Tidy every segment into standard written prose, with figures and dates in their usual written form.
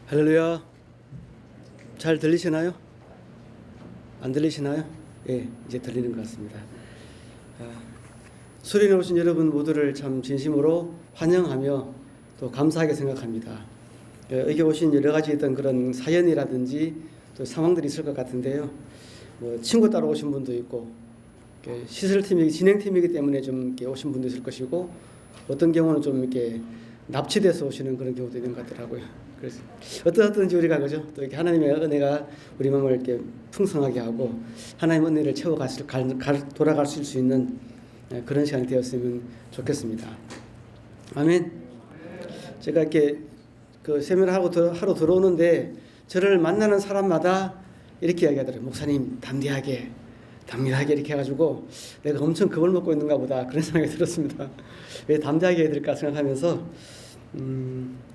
할렐루야. 잘 들리시나요? 안 들리시나요? 예, 이제 들리는 것 같습니다. 수련회 오신 여러분 모두를 참 진심으로 환영하며 또 감사하게 생각합니다. 여기 오신 여러 가지 어떤 그런 사연이라든지 또 상황들이 있을 것 같은데요. 뭐 친구 따라 오신 분도 있고, 시설팀이 진행팀이기 때문에 좀 이렇게 오신 분도 있을 것이고, 어떤 경우는 좀 이렇게 납치돼서 오시는 그런 경우도 있는 것 같더라고요. 그래서 어떻든지 우리가 그죠? 또 이렇게 하나님의 은혜가 우리 마음을 이렇게 풍성하게 하고 하나님의 은혜를 돌아갈 수 있는 그런 시간이 되었으면 좋겠습니다. 아멘. 제가 이렇게 그 세미나 하러 들어오는데 저를 만나는 사람마다 이렇게 이야기하더라고요. 목사님 담대하게 이렇게 해가지고 내가 엄청 겁을 먹고 있는가 보다 그런 생각이 들었습니다. 왜 담대하게 해야 될까 생각하면서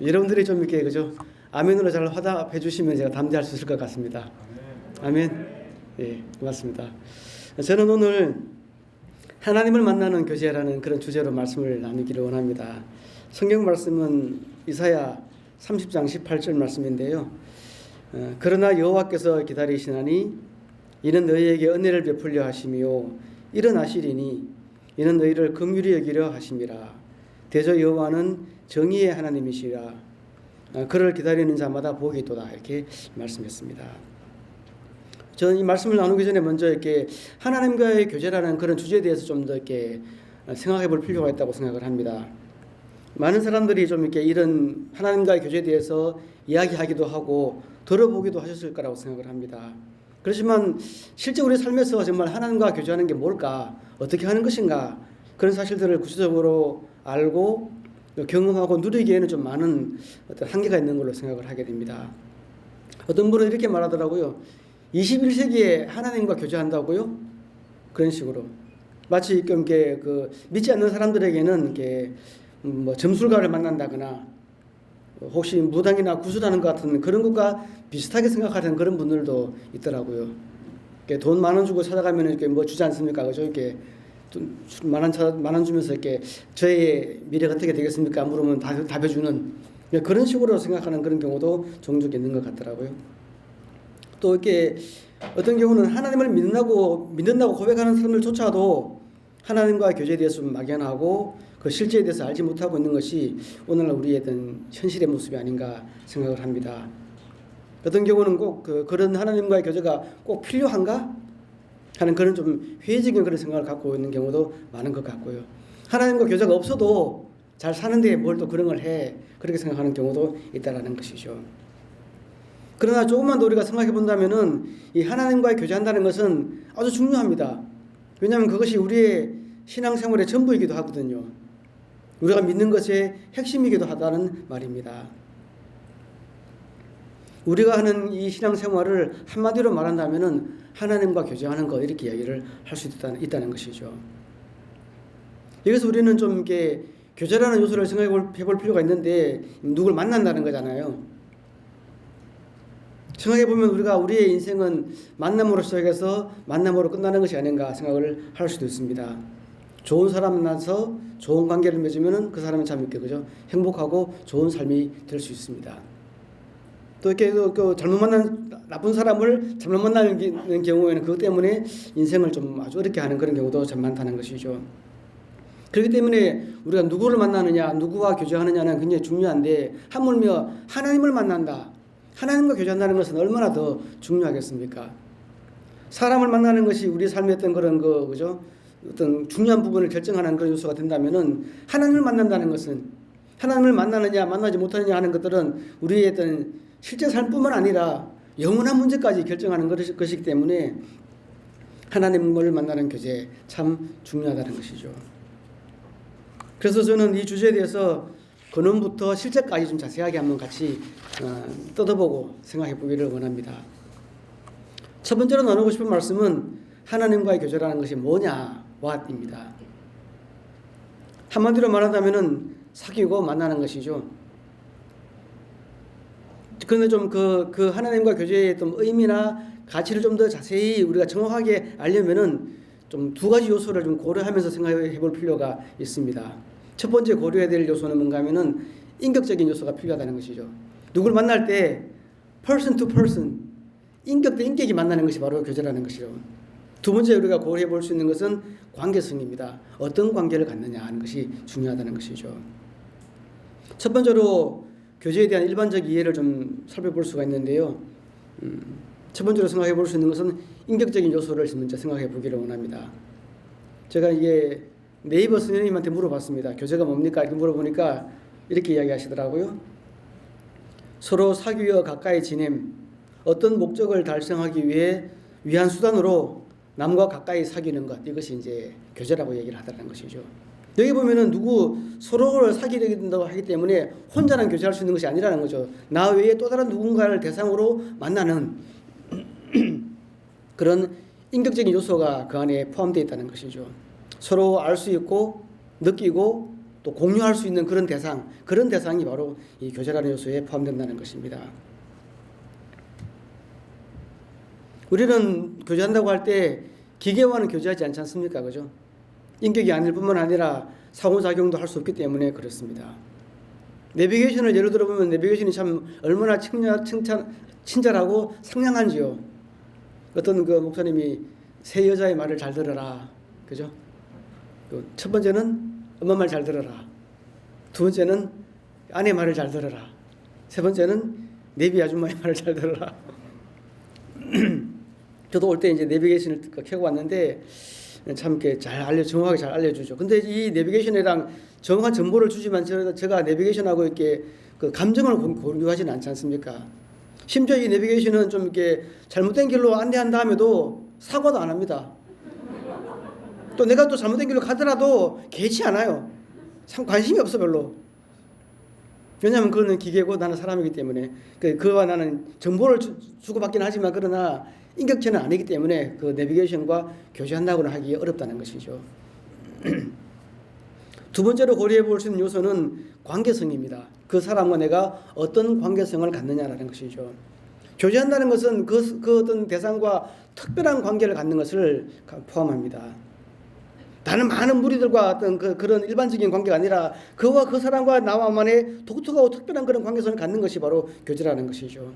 여러분들이 좀 이렇게 그죠? 아멘으로 잘 화답해 주시면 제가 담대할 수 있을 것 같습니다. 아멘. 예, 고맙습니다. 저는 오늘 하나님을 만나는 교제라는 그런 주제로 말씀을 나누기를 원합니다. 성경 말씀은 이사야 30장 18절 말씀인데요. 그러나 여호와께서 기다리시나니 이는 너희에게 은혜를 베풀려 하시며 일어나시리니 이는 너희를 긍휼히 여기려 하심이라. 대저 여호와는 정의의 하나님이시라. 그를 기다리는 자마다 복이 있도다. 이렇게 말씀했습니다. 저는 이 말씀을 나누기 전에 먼저 이렇게 하나님과의 교제라는 그런 주제에 대해서 좀 더 이렇게 생각해 볼 필요가 있다고 생각을 합니다. 많은 사람들이 좀 이렇게 이런 하나님과의 교제에 대해서 이야기하기도 하고 들어보기도 하셨을 거라고 생각을 합니다. 그렇지만 실제 우리 삶에서 정말 하나님과 교제하는 게 뭘까? 어떻게 하는 것인가? 그런 사실들을 구체적으로 알고 경험하고 누리기에는 좀 많은 어떤 한계가 있는 걸로 생각을 하게 됩니다. 어떤 분은 이렇게 말하더라고요. 21세기에 하나님과 교제한다고요? 그런 식으로. 마치 이렇게 그 믿지 않는 사람들에게는 이렇게 뭐 점술가를 만난다거나 혹시 무당이나 구슬하는 것 같은 그런 것과 비슷하게 생각하는 그런 분들도 있더라고요. 돈 10,000원 주고 찾아가면 이렇게 뭐 주지 않습니까? 그죠? 이렇게 만 원 주면서 이렇게 저의 미래가 어떻게 되겠습니까? 물으면 답해주는 그런 식으로 생각하는 그런 경우도 종종 있는 것 같더라고요. 또 이렇게 어떤 경우는 하나님을 믿는다고 고백하는 사람들조차도 하나님과 교제에 대해서 좀 막연하고 그 실제에 대해서 알지 못하고 있는 것이 오늘날 우리의 어떤 현실의 모습이 아닌가 생각을 합니다. 어떤 경우는 꼭 그런 하나님과의 교제가 꼭 필요한가 하는 그런 좀 회의적인 그런 생각을 갖고 있는 경우도 많은 것 같고요. 하나님과 교제가 없어도 잘 사는데 뭘 또 그런 걸 해 그렇게 생각하는 경우도 있다라는 것이죠. 그러나 조금만 더 우리가 생각해 본다면은 이 하나님과의 교제한다는 것은 아주 중요합니다. 왜냐하면 그것이 우리의 신앙생활의 전부이기도 하거든요. 우리가 믿는 것의 핵심이기도 하다는 말입니다. 우리가 하는 이 신앙생활을 한마디로 말한다면은 하나님과 교제하는 것 이렇게 이야기를 할 수 있다는 것이죠. 여기서 우리는 좀 이렇게 교제라는 요소를 생각해 볼 필요가 있는데 누굴 만난다는 거잖아요. 생각해 보면 우리의 인생은 만남으로 시작해서 만남으로 끝나는 것이 아닌가 생각을 할 수도 있습니다. 좋은 사람 만나서 좋은 관계를 맺으면은 그 사람은 참 이렇게 그죠? 행복하고 좋은 삶이 될 수 있습니다. 또 이렇게 잘못 만난 나쁜 사람을 잘못 만나는 경우에는 그것 때문에 인생을 좀 아주 어렵게 하는 그런 경우도 참 많다는 것이죠. 그렇기 때문에 우리가 누구를 만나느냐, 누구와 교제하느냐는 굉장히 중요한데 하물며 하나님을 만난다. 하나님과 교제한다는 것은 얼마나 더 중요하겠습니까? 사람을 만나는 것이 우리 삶의 어떤 그런 그죠? 어떤 중요한 부분을 결정하는 그런 요소가 된다면은 하나님을 만난다는 것은 하나님을 만나느냐 만나지 못하느냐 하는 것들은 우리의 어떤 실제 삶뿐만 아니라 영원한 문제까지 결정하는 것이기 때문에 하나님을 만나는 교제 참 중요하다는 것이죠. 그래서 저는 이 주제에 대해서 근원부터 실제까지 좀 자세하게 한번 같이 뜯어보고 생각해 보기를 원합니다. 첫 번째로 나누고 싶은 말씀은 하나님과의 교제라는 것이 뭐냐와입니다. 한마디로 말한다면은 사귀고 만나는 것이죠. 그런데 좀 그 하나님과 교제의 좀 의미나 가치를 좀 더 자세히 우리가 정확하게 알려면은 좀 두 가지 요소를 좀 고려하면서 생각해 볼 필요가 있습니다. 첫 번째 고려해야 될 요소는 뭔가 하면은 인격적인 요소가 필요하다는 것이죠. 누굴 만날 때 person to person, 인격 대 인격이 만나는 것이 바로 교제라는 것이죠. 두 번째 우리가 고려해 볼 수 있는 것은 관계성입니다. 어떤 관계를 갖느냐 하는 것이 중요하다는 것이죠. 첫 번째로 교제에 대한 일반적 이해를 좀 살펴볼 수가 있는데요. 첫 번째로 생각해 볼 수 있는 것은 인격적인 요소를 먼저 생각해 보기를 원합니다. 제가 이게 네이버 선생님한테 물어봤습니다. 교제가 뭡니까? 이렇게 물어보니까 이렇게 이야기하시더라고요. 서로 사귀어 가까이 지냄, 어떤 목적을 달성하기 위한 수단으로 남과 가까이 사귀는 것, 이것이 이제 교제라고 얘기를 하더라는 것이죠. 여기 보면은 서로를 사귀게 된다고 하기 때문에 혼자는 교제할 수 있는 것이 아니라는 거죠. 나 외에 또 다른 누군가를 대상으로 만나는 그런 인격적인 요소가 그 안에 포함되어 있다는 것이죠. 서로 알 수 있고 느끼고 또 공유할 수 있는 그런 대상이 바로 이 교제라는 요소에 포함된다는 것입니다. 우리는 교제한다고 할 때 기계와는 교제하지 않지 않습니까? 그죠? 인격이 아닐 뿐만 아니라 상호작용도 할 수 없기 때문에 그렇습니다. 내비게이션을 예를 들어보면 내비게이션이 참 얼마나 친절하고 상냥한지요. 어떤 그 목사님이 새 여자의 말을 잘 들어라. 그죠? 첫 번째는 엄마 말 잘 들어라. 두 번째는 아내 말을 잘 들어라. 세 번째는 내비 아줌마의 말을 잘 들어라. 저도 올 때 이제 내비게이션을 켜고 왔는데 참 이렇게 정확하게 잘 알려주죠. 근데 이 내비게이션이랑 정확한 정보를 주지만 제가 내비게이션하고 이렇게 그 감정을 공유하지는 않지 않습니까? 심지어 이 내비게이션은 좀 이렇게 잘못된 길로 안내한 다음에도 사과도 안 합니다. 또 내가 또 잘못된 길로 가더라도 개의치 않아요. 참 관심이 없어 별로. 왜냐하면 그거는 기계고 나는 사람이기 때문에 그와 나는 정보를 주고받긴 하지만 그러나 인격체는 아니기 때문에 그 내비게이션과 교제한다고는 하기 어렵다는 것이죠. 두 번째로 고려해 볼 수 있는 요소는 관계성입니다. 그 사람과 내가 어떤 관계성을 갖느냐라는 것이죠. 교제한다는 것은 그 어떤 대상과 특별한 관계를 갖는 것을 포함합니다. 다른 많은 무리들과 어떤 그런 일반적인 관계가 아니라 그와 그 사람과 나와만의 독특하고 특별한 그런 관계성을 갖는 것이 바로 교제라는 것이죠.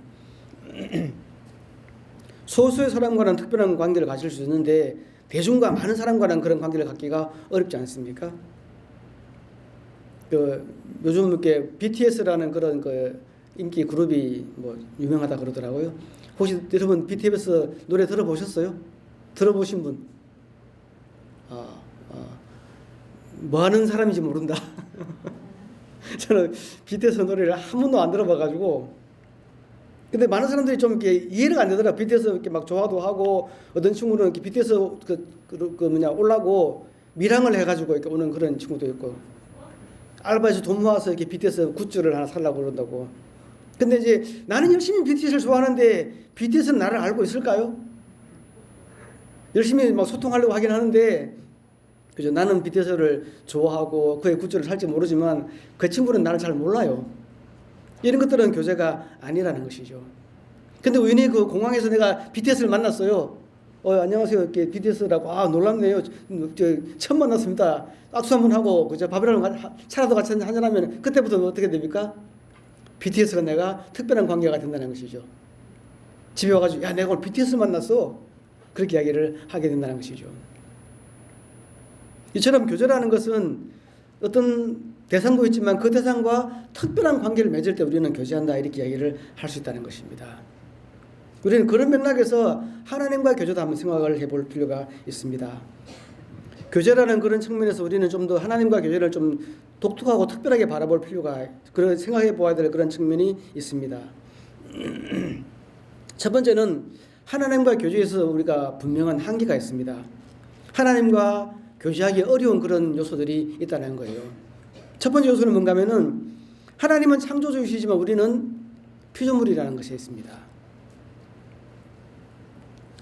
소수의 사람과는 특별한 관계를 가질 수 있는데 대중과 많은 사람과는 그런 관계를 갖기가 어렵지 않습니까? 요즘 이렇게 BTS라는 그런 인기 그룹이 유명하다 그러더라고요. 혹시 여러분 BTS 노래 들어보셨어요? 들어보신 분? 뭐 하는 사람인지 모른다. 저는 BTS 노래를 한 번도 안 들어봐가지고. 근데 많은 사람들이 좀 이렇게 이해가 안 되더라. BTS 이렇게 막 좋아도 하고, 어떤 친구는 이렇게 BTS 올라고 밀항을 해가지고 이렇게 오는 그런 친구도 있고, 알바에서 돈 모아서 이렇게 BTS 굿즈를 하나 살라고 그런다고. 근데 이제 나는 열심히 BTS를 좋아하는데 BTS는 나를 알고 있을까요? 열심히 막 소통하려고 하긴 하는데, 그죠? 나는 BTS를 좋아하고 그의 굿즈를 살지 모르지만 그 친구는 나를 잘 몰라요. 이런 것들은 교제가 아니라는 것이죠. 근데 우연히 그 공항에서 내가 BTS를 만났어요. 안녕하세요. 이렇게 BTS라고. 놀랍네요. 처음 만났습니다. 악수 한번 하고 그죠? 밥이랑 차라도 같이 한잔하면 그때부터 어떻게 됩니까? BTS가 내가 특별한 관계가 된다는 것이죠. 집에 와가지고 야 내가 오늘 BTS 만났어. 그렇게 이야기를 하게 된다는 것이죠. 이처럼 교제라는 것은 어떤 대상도 있지만 그 대상과 특별한 관계를 맺을 때 우리는 교제한다 이렇게 이야기를 할 수 있다는 것입니다. 우리는 그런 맥락에서 하나님과 교제도 한번 생각을 해볼 필요가 있습니다. 교제라는 그런 측면에서 우리는 좀 더 하나님과 교제를 좀 독특하고 특별하게 바라볼 필요가 그런 생각해 보아야 될 그런 측면이 있습니다. 첫 번째는 하나님과 교제에서 우리가 분명한 한계가 있습니다. 하나님과 교제하기 어려운 그런 요소들이 있다는 거예요. 첫 번째 요소는 뭔가 하면은 하나님은 창조주이시지만 우리는 피조물이라는 것이 있습니다.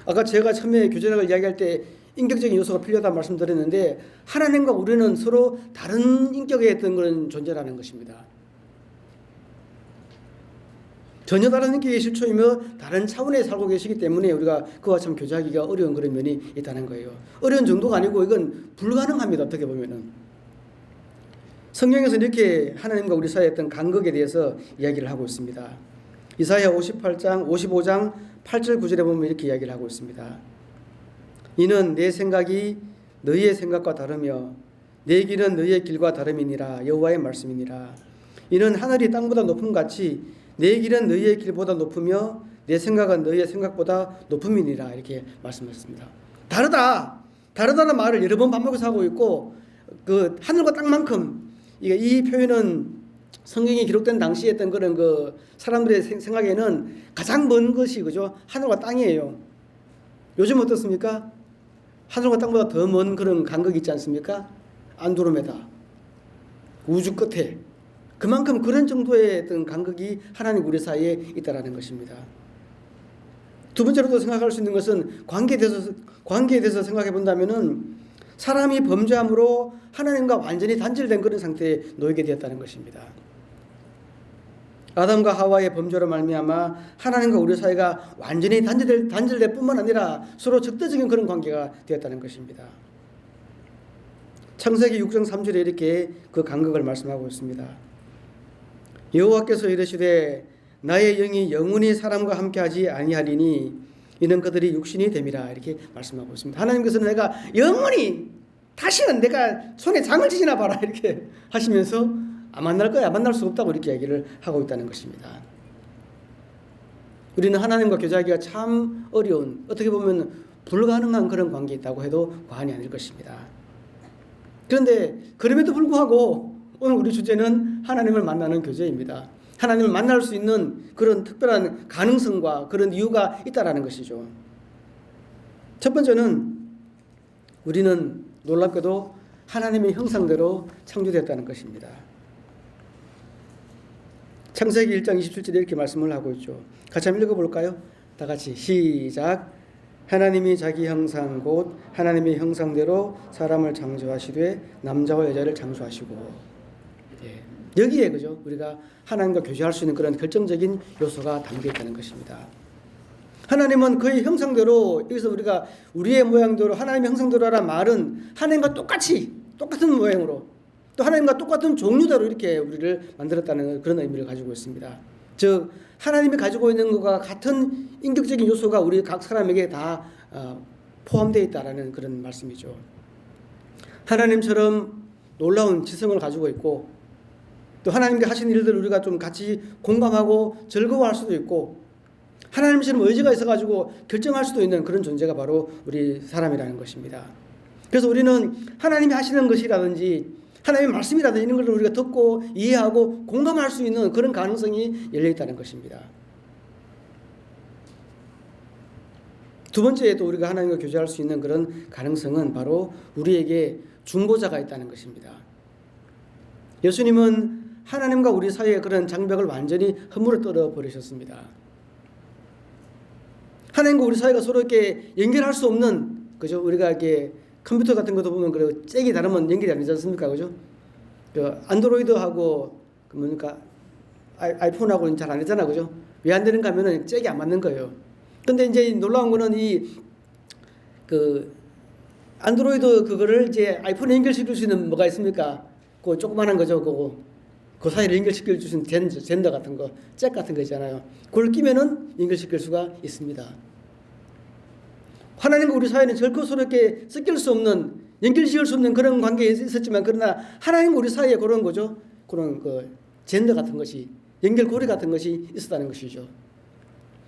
아까 제가 처음에 교제를 이야기할 때 인격적인 요소가 필요하다고 말씀드렸는데 하나님과 우리는 서로 다른 인격의 어떤 그런 존재라는 것입니다. 전혀 다른 인격의 실초이며 다른 차원에 살고 계시기 때문에 우리가 그와 참 교제하기가 어려운 그런 면이 있다는 거예요. 어려운 정도가 아니고 이건 불가능합니다. 어떻게 보면은. 성경에서 이렇게 하나님과 우리 사이의 어떤 간극에 대해서 이야기를 하고 있습니다. 이사야 55장 8절 9절에 보면 이렇게 이야기를 하고 있습니다. 이는 내 생각이 너희의 생각과 다르며 내 길은 너희의 길과 다름이니라. 여호와의 말씀이니라. 이는 하늘이 땅보다 높음 같이 내 길은 너희의 길보다 높으며 내 생각은 너희의 생각보다 높음이니라. 이렇게 말씀하셨습니다. 다르다는 말을 여러 번 반복해서 하고 있고, 그 하늘과 땅만큼, 이 표현은 성경이 기록된 당시에 했던 그런 그 사람들의 생각에는 가장 먼 것이 그죠? 하늘과 땅이에요. 요즘 어떻습니까? 하늘과 땅보다 더 먼 그런 간극이 있지 않습니까? 안드로메다, 우주 끝에. 그만큼 그런 정도의 어떤 간극이 하나님 우리 사이에 있다라는 것입니다. 두 번째로도 생각할 수 있는 것은 관계에 대해서 생각해 본다면은 사람이 범죄함으로 하나님과 완전히 단절된 그런 상태에 놓이게 되었다는 것입니다. 아담과 하와의 범죄로 말미암아 하나님과 우리 사이가 완전히 단절될 뿐만 아니라 서로 적대적인 그런 관계가 되었다는 것입니다. 창세기 6장 3절에 이렇게 그 간극을 말씀하고 있습니다. 여호와께서 이르시되 나의 영이 영원히 사람과 함께하지 아니하리니 이는 그들이 육신이 됨이라. 이렇게 말씀하고 있습니다. 하나님께서는 내가 영원히 다시는 내가 손에 장을 지지나 봐라 이렇게 하시면서 만날 거야, 만날 수 없다고 이렇게 얘기를 하고 있다는 것입니다. 우리는 하나님과 교제하기가 참 어려운, 어떻게 보면 불가능한 그런 관계에 있다고 해도 과언이 아닐 것입니다. 그런데 그럼에도 불구하고 오늘 우리 주제는 하나님을 만나는 교제입니다. 하나님을 만날 수 있는 그런 특별한 가능성과 그런 이유가 있다라는 것이죠. 첫 번째는 우리는 놀랍게도 하나님의 형상대로 창조되었다는 것입니다. 창세기 1장 27절에 이렇게 말씀을 하고 있죠. 같이 한번 읽어볼까요? 다 같이 시작. 하나님이 자기 형상 곧 하나님의 형상대로 사람을 창조하시되 남자와 여자를 창조하시고. 여기에 그죠? 우리가 하나님과 교제할 수 있는 그런 결정적인 요소가 담겨 있다는 것입니다. 하나님은 그의 형상대로, 여기서 우리가 우리의 모양대로 하나님의 형상대로라는 말은 하나님과 똑같은 모양으로 또 하나님과 똑같은 종류대로 이렇게 우리를 만들었다는 그런 의미를 가지고 있습니다. 즉 하나님이 가지고 있는 것과 같은 인격적인 요소가 우리 각 사람에게 다 포함되어 있다라는 그런 말씀이죠. 하나님처럼 놀라운 지성을 가지고 있고 또 하나님께 하신 일들을 우리가 좀 같이 공감하고 즐거워할 수도 있고 하나님처럼 의지가 있어가지고 결정할 수도 있는 그런 존재가 바로 우리 사람이라는 것입니다. 그래서 우리는 하나님이 하시는 것이라든지 하나님의 말씀이라든지 이런 것을 우리가 듣고 이해하고 공감할 수 있는 그런 가능성이 열려있다는 것입니다. 두 번째 또 우리가 하나님과 교제할 수 있는 그런 가능성은 바로 우리에게 중보자가 있다는 것입니다. 예수님은 하나님과 우리 사이의 그런 장벽을 완전히 허물어 떨어버리셨습니다. 하나님과 우리 사이가 서로 이렇게 연결할 수 없는, 그죠? 우리가 이렇게 컴퓨터 같은 것도 보면 그 잭이 다르면 연결이 안 되지 않습니까? 그죠? 그 안드로이드하고 그 뭡니까? 아이폰하고는 잘 안 되잖아. 그죠? 왜 안 되는가 하면은 잭이 안 맞는 거예요. 근데 이제 놀라운 거는 그 안드로이드 그거를 이제 아이폰에 연결시킬 수 있는 뭐가 있습니까? 그 조그만한 거죠. 그 사이를 연결시킬 수 있는 젠더 같은 거, 잭 같은 거 있잖아요. 그걸 끼면은 연결시킬 수가 있습니다. 하나님과 우리 사이는 결코 서로 이렇게 섞일 수 없는, 연결시킬 수 없는 그런 관계에 있었지만, 그러나 하나님과 우리 사이에 그런 거죠. 그런 그 젠더 같은 것이, 연결고리 같은 것이 있었다는 것이죠.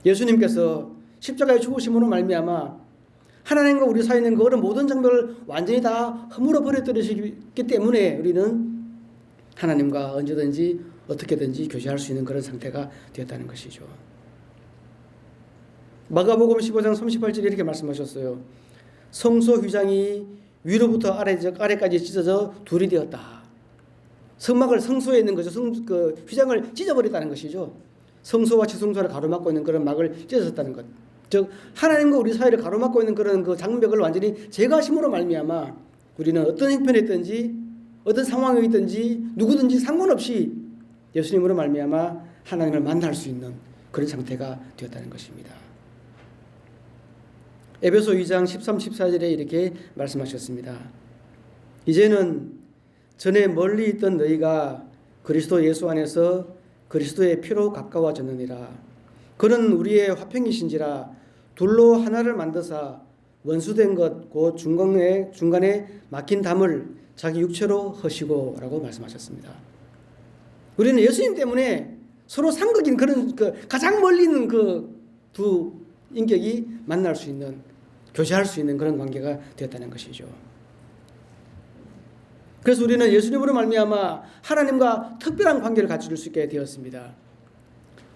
예수님께서 십자가의 죽으심으로 말미암아 하나님과 우리 사이는 그런 모든 장벽을 완전히 다 허물어 버려뜨리시기 때문에 우리는 하나님과 언제든지 어떻게든지 교제할 수 있는 그런 상태가 되었다는 것이죠. 마가복음 15장 38절에 이렇게 말씀하셨어요. 성소 휘장이 위로부터 아래까지 찢어져 둘이 되었다. 성소에 있는 거죠. 그 휘장을 찢어버렸다는 것이죠. 성소와 지성소를 가로막고 있는 그런 막을 찢어졌다는 것. 즉 하나님과 우리 사이를 가로막고 있는 그런 그 장벽을 완전히 제거하심으로 말미암아 우리는 어떤 형편에 있든지 어떤 상황에 있든지 누구든지 상관없이 예수님으로 말미암아 하나님을 만날 수 있는 그런 상태가 되었다는 것입니다. 에베소 2장 13, 14절에 이렇게 말씀하셨습니다. 이제는 전에 멀리 있던 너희가 그리스도 예수 안에서 그리스도의 피로 가까워졌느니라. 그는 우리의 화평이신지라 둘로 하나를 만드사 원수된 것 곧 중간에 막힌 담을 자기 육체로 허시고 라고 말씀하셨습니다. 우리는 예수님 때문에 서로 상극인 그런 가장 멀리 있는 그 두 인격이 만날 수 있는, 교제할 수 있는 그런 관계가 되었다는 것이죠. 그래서 우리는 예수님으로 말미암아 하나님과 특별한 관계를 가질 수 있게 되었습니다.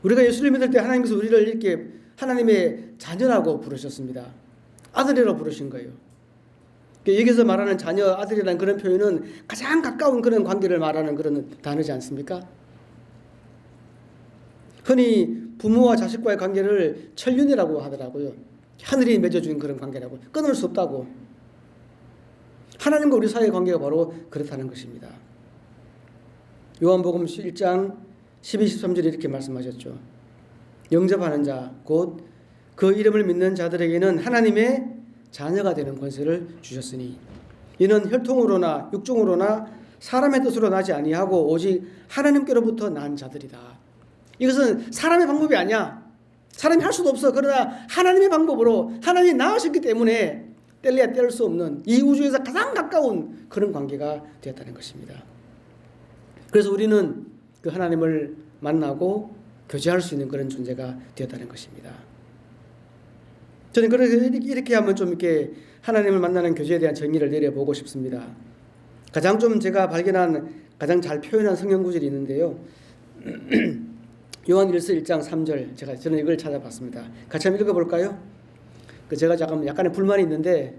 우리가 예수를 믿을 때 하나님께서 우리를 이렇게 하나님의 자녀라고 부르셨습니다. 아들이라고 부르신 거예요. 여기서 말하는 자녀, 아들이라는 그런 표현은 가장 가까운 그런 관계를 말하는 그런 단어지 않습니까? 흔히 부모와 자식과의 관계를 천륜이라고 하더라고요. 하늘이 맺어준 그런 관계라고. 끊을 수 없다고. 하나님과 우리 사이의 관계가 바로 그렇다는 것입니다. 요한복음 1장 12, 13절에 이렇게 말씀하셨죠. 영접하는 자, 곧 그 이름을 믿는 자들에게는 하나님의 자녀가 되는 권세를 주셨으니 이는 혈통으로나 육종으로나 사람의 뜻으로 나지 아니하고 오직 하나님께로부터 난 자들이다. 이것은 사람의 방법이 아니야. 사람이 할 수도 없어. 그러나 하나님의 방법으로 하나님이 낳으셨기 때문에 뗄래야 뗄 수 없는 이 우주에서 가장 가까운 그런 관계가 되었다는 것입니다. 그래서 우리는 그 하나님을 만나고 교제할 수 있는 그런 존재가 되었다는 것입니다. 저는 그래서 이렇게 한번 좀 이렇게 하나님을 만나는 교제에 대한 정의를 내려보고 싶습니다. 가장 좀 제가 발견한 가장 잘 표현한 성경 구절이 있는데요. 요한일서 1장 3절 저는 이걸 찾아봤습니다. 같이 한번 읽어볼까요? 제가 약간의 불만이 있는데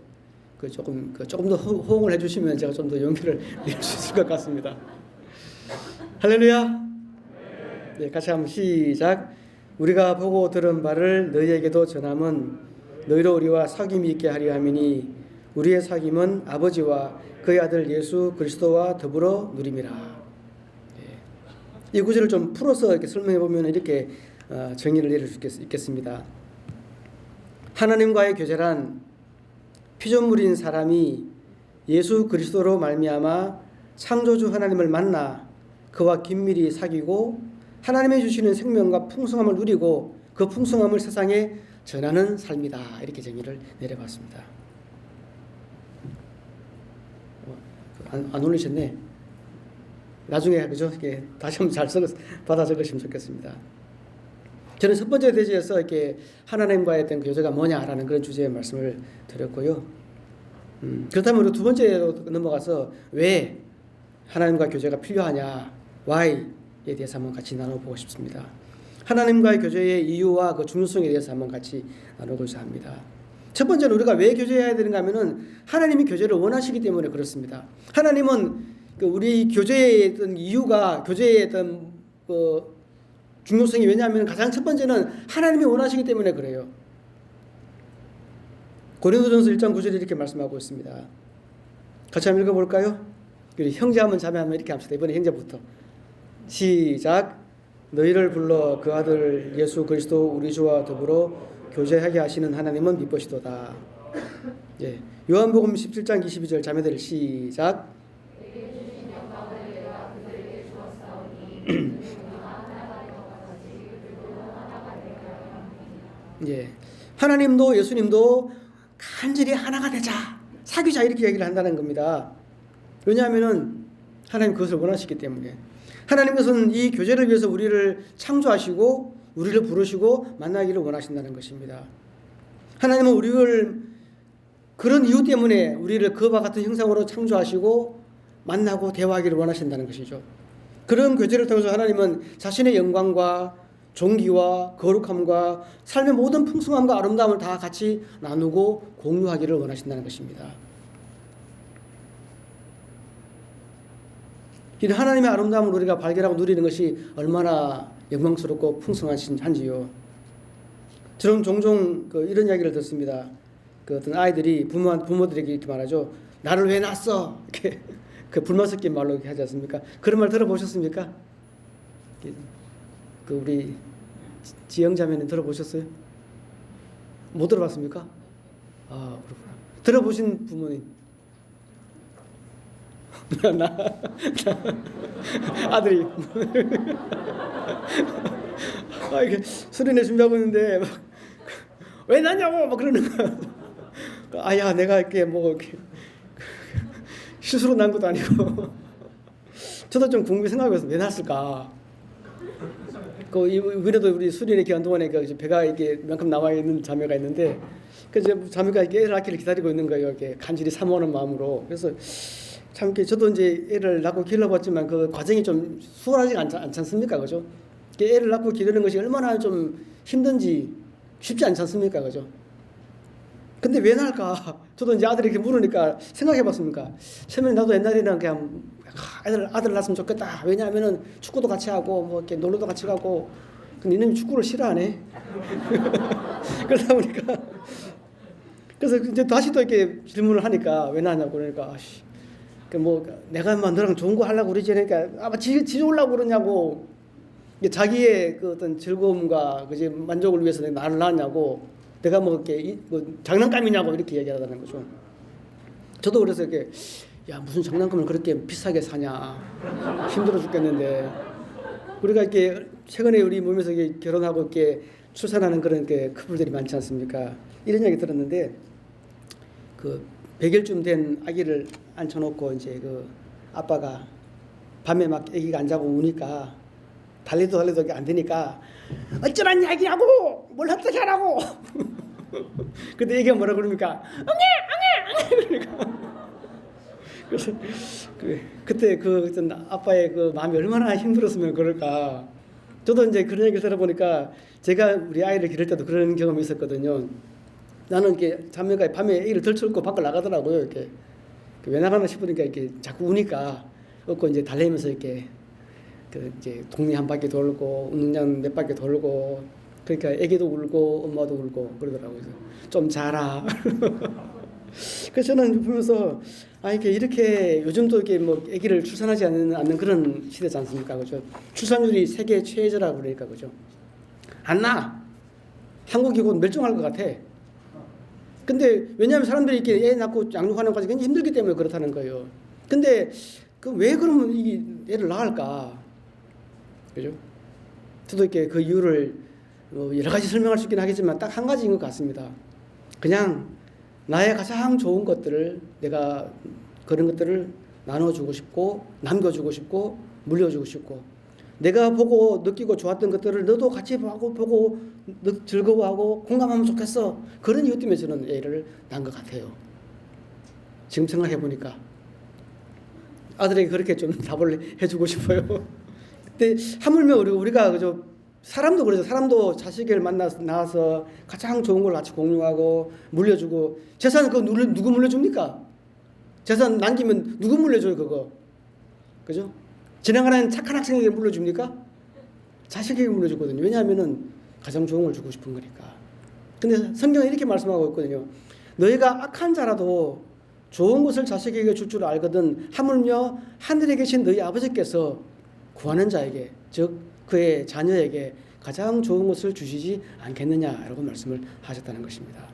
조금 더 호응을 해주시면 제가 좀 더 용기를 낼 수 있을 것 같습니다. 할렐루야. 네, 같이 한번 시작. 우리가 보고 들은 바를 너희에게도 전함은 너희로 우리와 사귐이 있게 하려 함이니 우리의 사귐은 아버지와 그의 아들 예수 그리스도와 더불어 누림이라. 네. 이 구절을 좀 풀어서 이렇게 설명해 보면 이렇게 정의를 내릴 수 있겠습니다. 하나님과의 교제란 피조물인 사람이 예수 그리스도로 말미암아 창조주 하나님을 만나 그와 긴밀히 사귀고 하나님이 주시는 생명과 풍성함을 누리고 그 풍성함을 세상에 전하는 삶이다. 이렇게 정의를 내려봤습니다. 안 올리셨네. 나중에 그죠? 다시 한번 잘 받아 적으시면 좋겠습니다. 저는 첫 번째 대지에서 이렇게 하나님과의 어떤 교제가 뭐냐라는 그런 주제의 말씀을 드렸고요. 그렇다면 우리 두 번째로 넘어가서 왜 하나님과 교제가 필요하냐, why에 대해서 한번 같이 나눠보고 싶습니다. 하나님과의 교제의 이유와 그 중요성에 대해서 한번 같이 나누고자 합니다. 첫 번째는 우리가 왜 교제해야 되는가 하면은 하나님이 교제를 원하시기 때문에 그렇습니다. 하나님은 우리 교제의 어떤 이유가 교제의 어떤 중요성이 왜냐하면 가장 첫 번째는 하나님이 원하시기 때문에 그래요. 고린도전서 1장 9절에 이렇게 말씀하고 있습니다. 같이 한번 읽어볼까요? 우리 형제 한번 자매하면 이렇게 합시다. 이번에 형제부터 시작. 너희를 불러 그 아들 예수 그리스도 우리 주와 더불어 교제하게 하시는 하나님은 미쁘시도다. 예. 요한복음 17장 22절 자매들 시작. 예. 하나님도 예수님도 간절히 하나가 되자, 사귀자 이렇게 얘기를 한다는 겁니다. 왜냐하면은 하나님 그것을 원하시기 때문에. 하나님께서는 이 교제를 위해서 우리를 창조하시고 우리를 부르시고 만나기를 원하신다는 것입니다. 하나님은 우리를 그런 이유 때문에 우리를 그와 같은 형상으로 창조하시고 만나고 대화하기를 원하신다는 것이죠. 그런 교제를 통해서 하나님은 자신의 영광과 존귀와 거룩함과 삶의 모든 풍성함과 아름다움을 다 같이 나누고 공유하기를 원하신다는 것입니다. 이 하나님의 아름다움을 우리가 발견하고 누리는 것이 얼마나 영광스럽고 풍성한지요. 저는 종종 이런 이야기를 듣습니다. 어떤 아이들이 부모들에게 이렇게 말하죠. 나를 왜 낳았어? 이렇게 불만 섞인 말로 이렇게 하지 않습니까? 그런 말 들어보셨습니까? 우리 지영자매는 들어보셨어요? 못 들어봤습니까? 아, 그렇구나. 들어보신 부모님? 아들이 이게 수련회 준비하고 있는데 막, 왜 낳냐고 막 그러는 거야. 아야 내가 이렇게 뭐 이렇게 실수로 난 것도 아니고 저도 좀 궁금히 생각해서 왜 낳았을까. 그래도 우리 수련회 기간 동안에 배가 이게 만큼 나와 있는 자매가 있는데 그 자매가 이렇게 애를 낳기를 기다리고 있는 거예요. 이렇게 간절히 사모하는 마음으로. 그래서 참 이렇게 저도 이제 애를 낳고 길러봤지만 그 과정이 좀 수월하지 않지 않습니까, 그죠? 애를 낳고 기르는 것이 얼마나 좀 힘든지 쉽지 않지 않습니까, 그죠? 근데 왜 낳을까? 저도 이제 아들이 이렇게 물으니까 생각해봤습니까? 처음에 나도 옛날에는 그냥 아들 낳았으면 좋겠다. 왜냐하면은 축구도 같이 하고 뭐 이렇게 놀러도 같이 가고. 근데 이놈이 축구를 싫어하네. 그러다 보니까 그래서 이제 다시 또 이렇게 질문을 하니까 왜 낳냐고 그러니까 뭐 내가 막 너랑 좋은 거 하려고 그러지 그러니까 지 좋으려고 그러냐고. 자기의 그 어떤 즐거움과 그지 만족을 위해서 나를 낳았냐고. 내가 뭐 이렇게 뭐 장난감이냐고 이렇게 얘기하다는 거죠. 저도 그래서 이렇게 야 무슨 장난감을 그렇게 비싸게 사냐 힘들어 죽겠는데 우리가 이렇게 최근에 우리 몸에서 이렇게 결혼하고 이렇게 출산하는 그런 커플들이 많지 않습니까? 이런 얘기 들었는데 그 100일쯤 된 아기를 앉혀놓고 이제 그 아빠가 밤에 막 아기가 안 자고 우니까 달래도 이게 안 되니까 어쩌란 이야기라고 뭘 어떻게 하라고. 근데 애기가 뭐라 그럽니까? 엉해 그러니까. 그래서 그때 그 아빠의 그 마음이 얼마나 힘들었으면 그럴까. 저도 이제 그런 얘기를 들어보니까 제가 우리 아이를 기를 때도 그런 경험이 있었거든요. 나는 이렇게 자매가 밤에 애를 덜쳐놓고 밖을 나가더라고요. 이렇게 왜 나가나 싶으니까 이렇게 자꾸 우니까 얻고 이제 달래면서 이렇게 이제 동네 한 바퀴 돌고 운동장 몇 바퀴 돌고 그러니까 애기도 울고 엄마도 울고 그러더라고요. 좀 자라. 그래서 저는 보면서 이렇게 요즘도 이렇게 뭐 아기를 출산하지 않는 그런 시대지 않습니까, 그죠? 출산율이 세계 최저라고 그러니까 그죠? 안 나. 한국이 곧 멸종할 것 같아. 근데 왜냐하면 사람들이 이렇게 애 낳고 양육하는 것이 굉장히 힘들기 때문에 그렇다는 거예요. 근데 왜 그러면 이 애를 낳을까, 그죠? 저도 이렇게 그 이유를 여러 가지 설명할 수 있긴 하겠지만 딱 한 가지인 것 같습니다. 그냥 나의 가장 좋은 것들을 내가 그런 것들을 나눠주고 싶고 남겨주고 싶고 물려주고 싶고 내가 보고 느끼고 좋았던 것들을 너도 같이 보고 즐거워하고 공감하면 좋겠어. 그런 이유 때문에 저는 애를 낳은 것 같아요. 지금 생각해 보니까 아들에게 그렇게 좀 답을 해주고 싶어요. 근데 하물며 우리가 그저 사람도 그러죠. 사람도 자식을 낳아서 가장 좋은 걸 같이 공유하고 물려주고 재산 누구 물려줍니까? 재산 남기면 누구 물려줘요 그거? 그죠? 지나가는 착한 학생에게 물려줍니까? 자식에게 물려주거든요. 왜냐하면은 가장 좋은 걸 주고 싶은 거니까. 근데 성경은 이렇게 말씀하고 있거든요. 너희가 악한 자라도 좋은 것을 자식에게 줄 줄 알거든 하물며 하늘에 계신 너희 아버지께서 구하는 자에게 즉 그의 자녀에게 가장 좋은 것을 주시지 않겠느냐라고 말씀을 하셨다는 것입니다.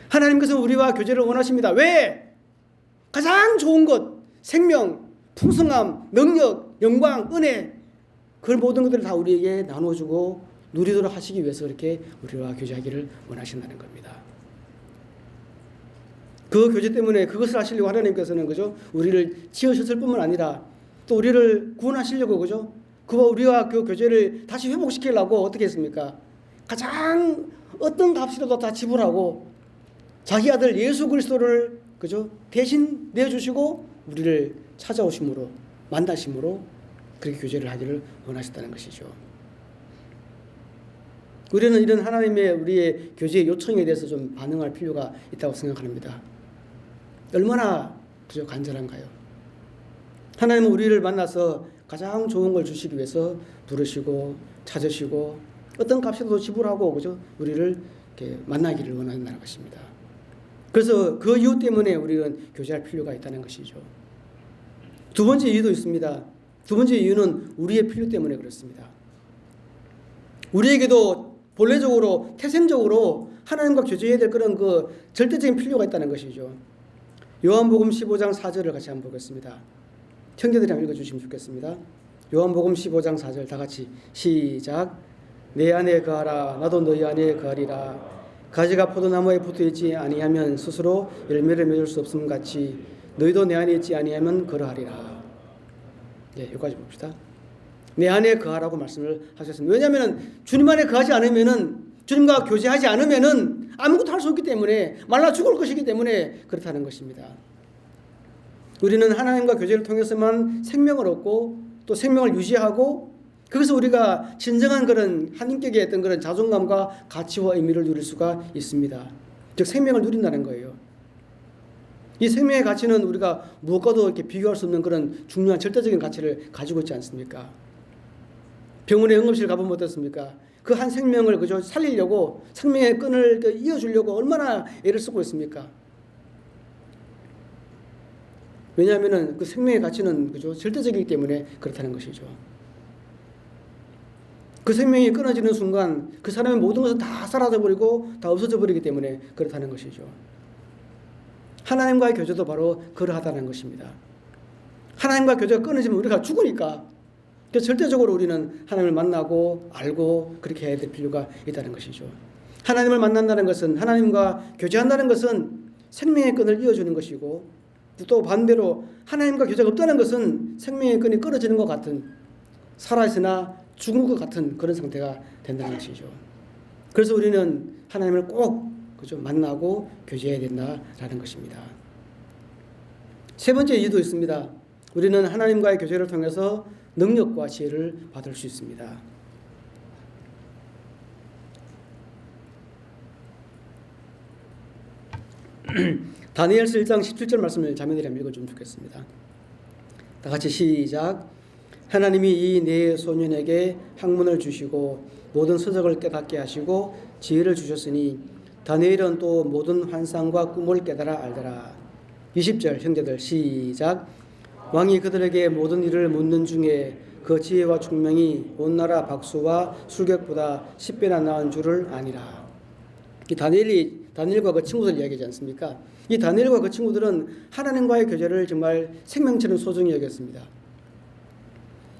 하나님께서 우리와 교제를 원하십니다. 왜? 가장 좋은 것, 생명, 풍성함, 능력, 영광, 은혜 그 모든 것들을 다 우리에게 나눠주고 누리도록 하시기 위해서 그렇게 우리와 교제하기를 원하신다는 겁니다. 그 교제 때문에 그것을 하시려고 하나님께서는 그죠? 우리를 지으셨을 뿐만 아니라 또 우리를 구원하시려고 그죠? 그와 우리와 그 교제를 다시 회복시키려고 어떻게 했습니까? 가장 어떤 값이라도 다 지불하고 자기 아들 예수 그리스도를 그죠? 대신 내어주시고 우리를 찾아오심으로 만나심으로 그렇게 교제를 하기를 원하셨다는 것이죠. 우리는 이런 하나님의 우리의 교제의 요청에 대해서 좀 반응할 필요가 있다고 생각합니다. 얼마나 그저 간절한가요? 하나님은 우리를 만나서 가장 좋은 걸 주시기 위해서 부르시고 찾으시고 어떤 값이라도 지불하고 그죠? 우리를 이렇게 만나기를 원한다는 것입니다. 그래서 그 이유 때문에 우리는 교제할 필요가 있다는 것이죠. 두 번째 이유도 있습니다. 두 번째 이유는 우리의 필요 때문에 그렇습니다. 우리에게도 본래적으로 태생적으로 하나님과 교제해야 될 그런 그 절대적인 필요가 있다는 것이죠. 요한복음 15장 4절을 같이 한번 보겠습니다. 형제들이 한번 읽어주시면 좋겠습니다. 요한복음 15장 4절 다 같이 시작. 내 안에 거하라 나도 너희 안에 거하리라. 가지가 포도나무에 붙어있지 아니하면 스스로 열매를 맺을 수 없음 같이 너희도 내 안에 있지 아니하면 그러하리라. 네, 여기까지 봅시다. 내 안에 거하라고 말씀을 하셨습니다. 왜냐하면 주님 안에 거하지 않으면은, 주님과 교제하지 않으면은 아무것도 할 수 없기 때문에, 말라 죽을 것이기 때문에 그렇다는 것입니다. 우리는 하나님과 교제를 통해서만 생명을 얻고 또 생명을 유지하고, 거기서 우리가 진정한 그런 하나님께 어떤 그런 자존감과 가치와 의미를 누릴 수가 있습니다. 즉 생명을 누린다는 거예요. 이 생명의 가치는 우리가 무엇과도 이렇게 비교할 수 없는 그런 중요한 절대적인 가치를 가지고 있지 않습니까? 병원에 응급실 가보면 어떻습니까? 그 한 생명을 그저 살리려고, 생명의 끈을 이어주려고 얼마나 애를 쓰고 있습니까? 왜냐하면은 그 생명의 가치는 그저 절대적이기 때문에 그렇다는 것이죠. 그 생명이 끊어지는 순간 그 사람의 모든 것은 다 사라져버리고 다 없어져 버리기 때문에 그렇다는 것이죠. 하나님과의 교제도 바로 그러하다는 것입니다. 하나님과 교제가 끊어지면 우리가 죽으니까, 그래서 절대적으로 우리는 하나님을 만나고 알고 그렇게 해야 될 필요가 있다는 것이죠. 하나님을 만난다는 것은, 하나님과 교제한다는 것은 생명의 끈을 이어주는 것이고, 또 반대로 하나님과 교제가 없다는 것은 생명의 끈이 끊어지는 것 같은, 살아있으나 죽은 것 같은 그런 상태가 된다는 것이죠. 그래서 우리는 하나님을 꼭 그죠? 만나고 교제해야 된다라는 것입니다. 세 번째 이유도 있습니다. 우리는 하나님과의 교제를 통해서 능력과 지혜를 받을 수 있습니다. 다니엘서 1장 17절 말씀을 자매들이 한번 읽어주면 좋겠습니다. 다 같이 시작. 하나님이 이 네 소년에게 학문을 주시고 모든 서적을 깨닫게 하시고 지혜를 주셨으니 다니엘은 또 모든 환상과 꿈을 깨달아 알더라. 20절 형제들 시작. 왕이 그들에게 모든 일을 묻는 중에 그 지혜와 총명이 온 나라 박수와 술객보다 10배나 나은 줄을 아니라. 이 다니엘과 그 친구들 이야기하지 않습니까? 이 다니엘과 그 친구들은 하나님과의 교제를 정말 생명처럼 소중히 여겼습니다.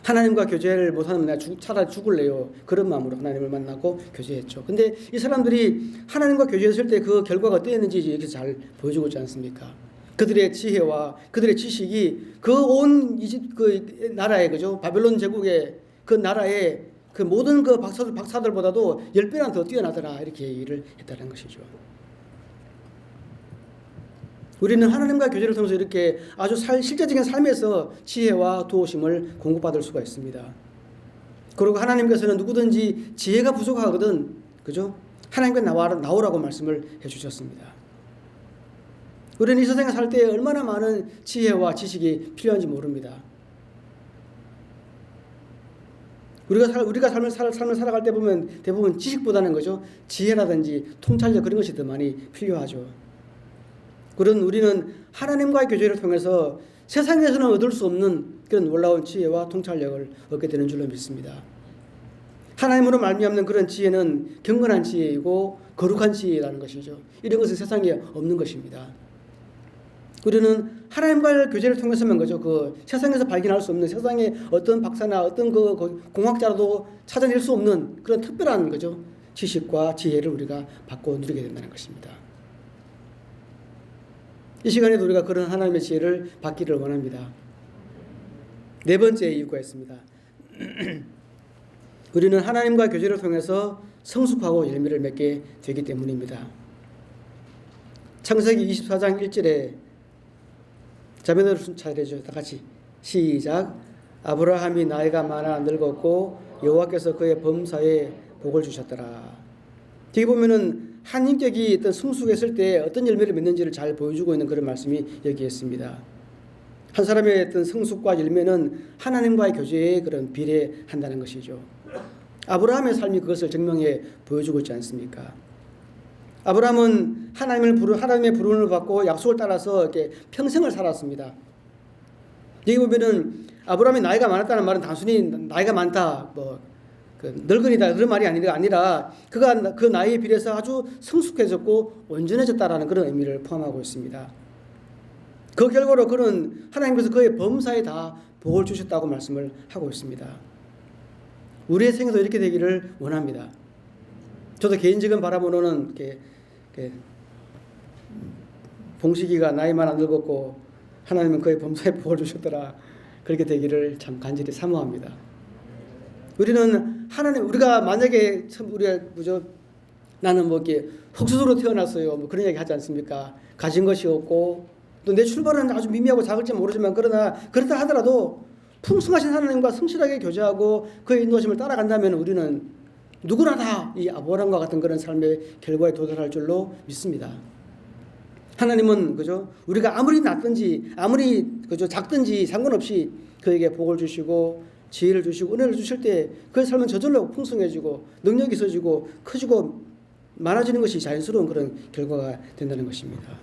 하나님과 교제를 못하면 내가 차라리 죽을래요. 그런 마음으로 하나님을 만나고 교제했죠. 근데 이 사람들이 하나님과 교제했을 때 그 결과가 어땠는지 여기서 잘 보여주고 있지 않습니까? 그들의 지혜와 그들의 지식이 그 온 이집 그 나라에, 그죠? 바벨론 제국의 그 나라의 그 모든 그 박사들보다도 10배나 더 뛰어나더라. 이렇게 얘기를 했다는 것이죠. 우리는 하나님과 교제를 통해서 이렇게 아주 실제적인 삶에서 지혜와 도우심을 공급받을 수가 있습니다. 그리고 하나님께서는 누구든지 지혜가 부족하거든, 그죠? 하나님께 나오라고 말씀을 해주셨습니다. 우리는 이 세상에 살 때 얼마나 많은 지혜와 지식이 필요한지 모릅니다. 우리가 삶을 살아갈 때 보면 대부분 지식보다는, 그죠? 지혜라든지 통찰력, 그런 것이 더 많이 필요하죠. 그런 우리는 하나님과의 교제를 통해서 세상에서는 얻을 수 없는 그런 놀라운 지혜와 통찰력을 얻게 되는 줄로 믿습니다. 하나님으로 말미암는 그런 지혜는 경건한 지혜이고 거룩한 지혜라는 것이죠. 이런 것은 세상에 없는 것입니다. 우리는 하나님과의 교제를 통해서만, 그죠? 그 세상에서 발견할 수 없는, 세상에 어떤 박사나 어떤 그 공학자라도 찾아낼 수 없는 그런 특별한, 그죠? 지식과 지혜를 우리가 받고 누리게 된다는 것입니다. 이 시간에도 우리가 그런 하나님의 지혜를 받기를 원합니다. 네 번째 이유가 있습니다. 우리는 하나님과 교제를 통해서 성숙하고 열매를 맺게 되기 때문입니다. 창세기 24장 1절에 자매들 차례죠. 다 같이 시작. 아브라함이 나이가 많아 늙었고 여호와께서 그의 범사에 복을 주셨더라. 여기 보면은 한 인격이 어떤 성숙했을 때 어떤 열매를 맺는지를 잘 보여주고 있는 그런 말씀이 여기에 있습니다. 한 사람의 어떤 성숙과 열매는 하나님과의 교제에 그런 비례한다는 것이죠. 아브라함의 삶이 그것을 증명해 보여주고 있지 않습니까? 아브라함은 하나님의 부름을 받고 약속을 따라서 이렇게 평생을 살았습니다. 여기 보면은 아브라함이 나이가 많았다는 말은 단순히 나이가 많다, 늙은이다, 그런 말이 아니라 그가 그 나이에 비해서 아주 성숙해졌고 온전해졌다라는 그런 의미를 포함하고 있습니다. 그 결과로 그는 하나님께서 그의 범사에 다 복을 주셨다고 말씀을 하고 있습니다. 우리의 생애도 이렇게 되기를 원합니다. 저도 개인적인 바람으로는 봉식이가 나이만 안 늙었고 하나님은 그의 범사에 복을 주셨더라, 그렇게 되기를 참 간절히 사모합니다. 우리는 하나님, 우리가 만약에 나는 뭐 이렇게 흙수저로 태어났어요, 뭐 그런 얘기 하지 않습니까? 가진 것이 없고 또 내 출발은 아주 미미하고 작을지 모르지만 그렇다 하더라도 풍성하신 하나님과 성실하게 교제하고 그의 인도하심을 따라간다면 우리는 누구나 다 이 아브라함과 같은 그런 삶의 결과에 도달할 줄로 믿습니다. 하나님은 우리가 아무리 낮든지 아무리 작든지 상관없이 그에게 복을 주시고 지혜를 주시고 은혜를 주실 때 그의 삶은 저절로 풍성해지고 능력이 있어지고 커지고 많아지는 것이 자연스러운 그런 결과가 된다는 것입니다.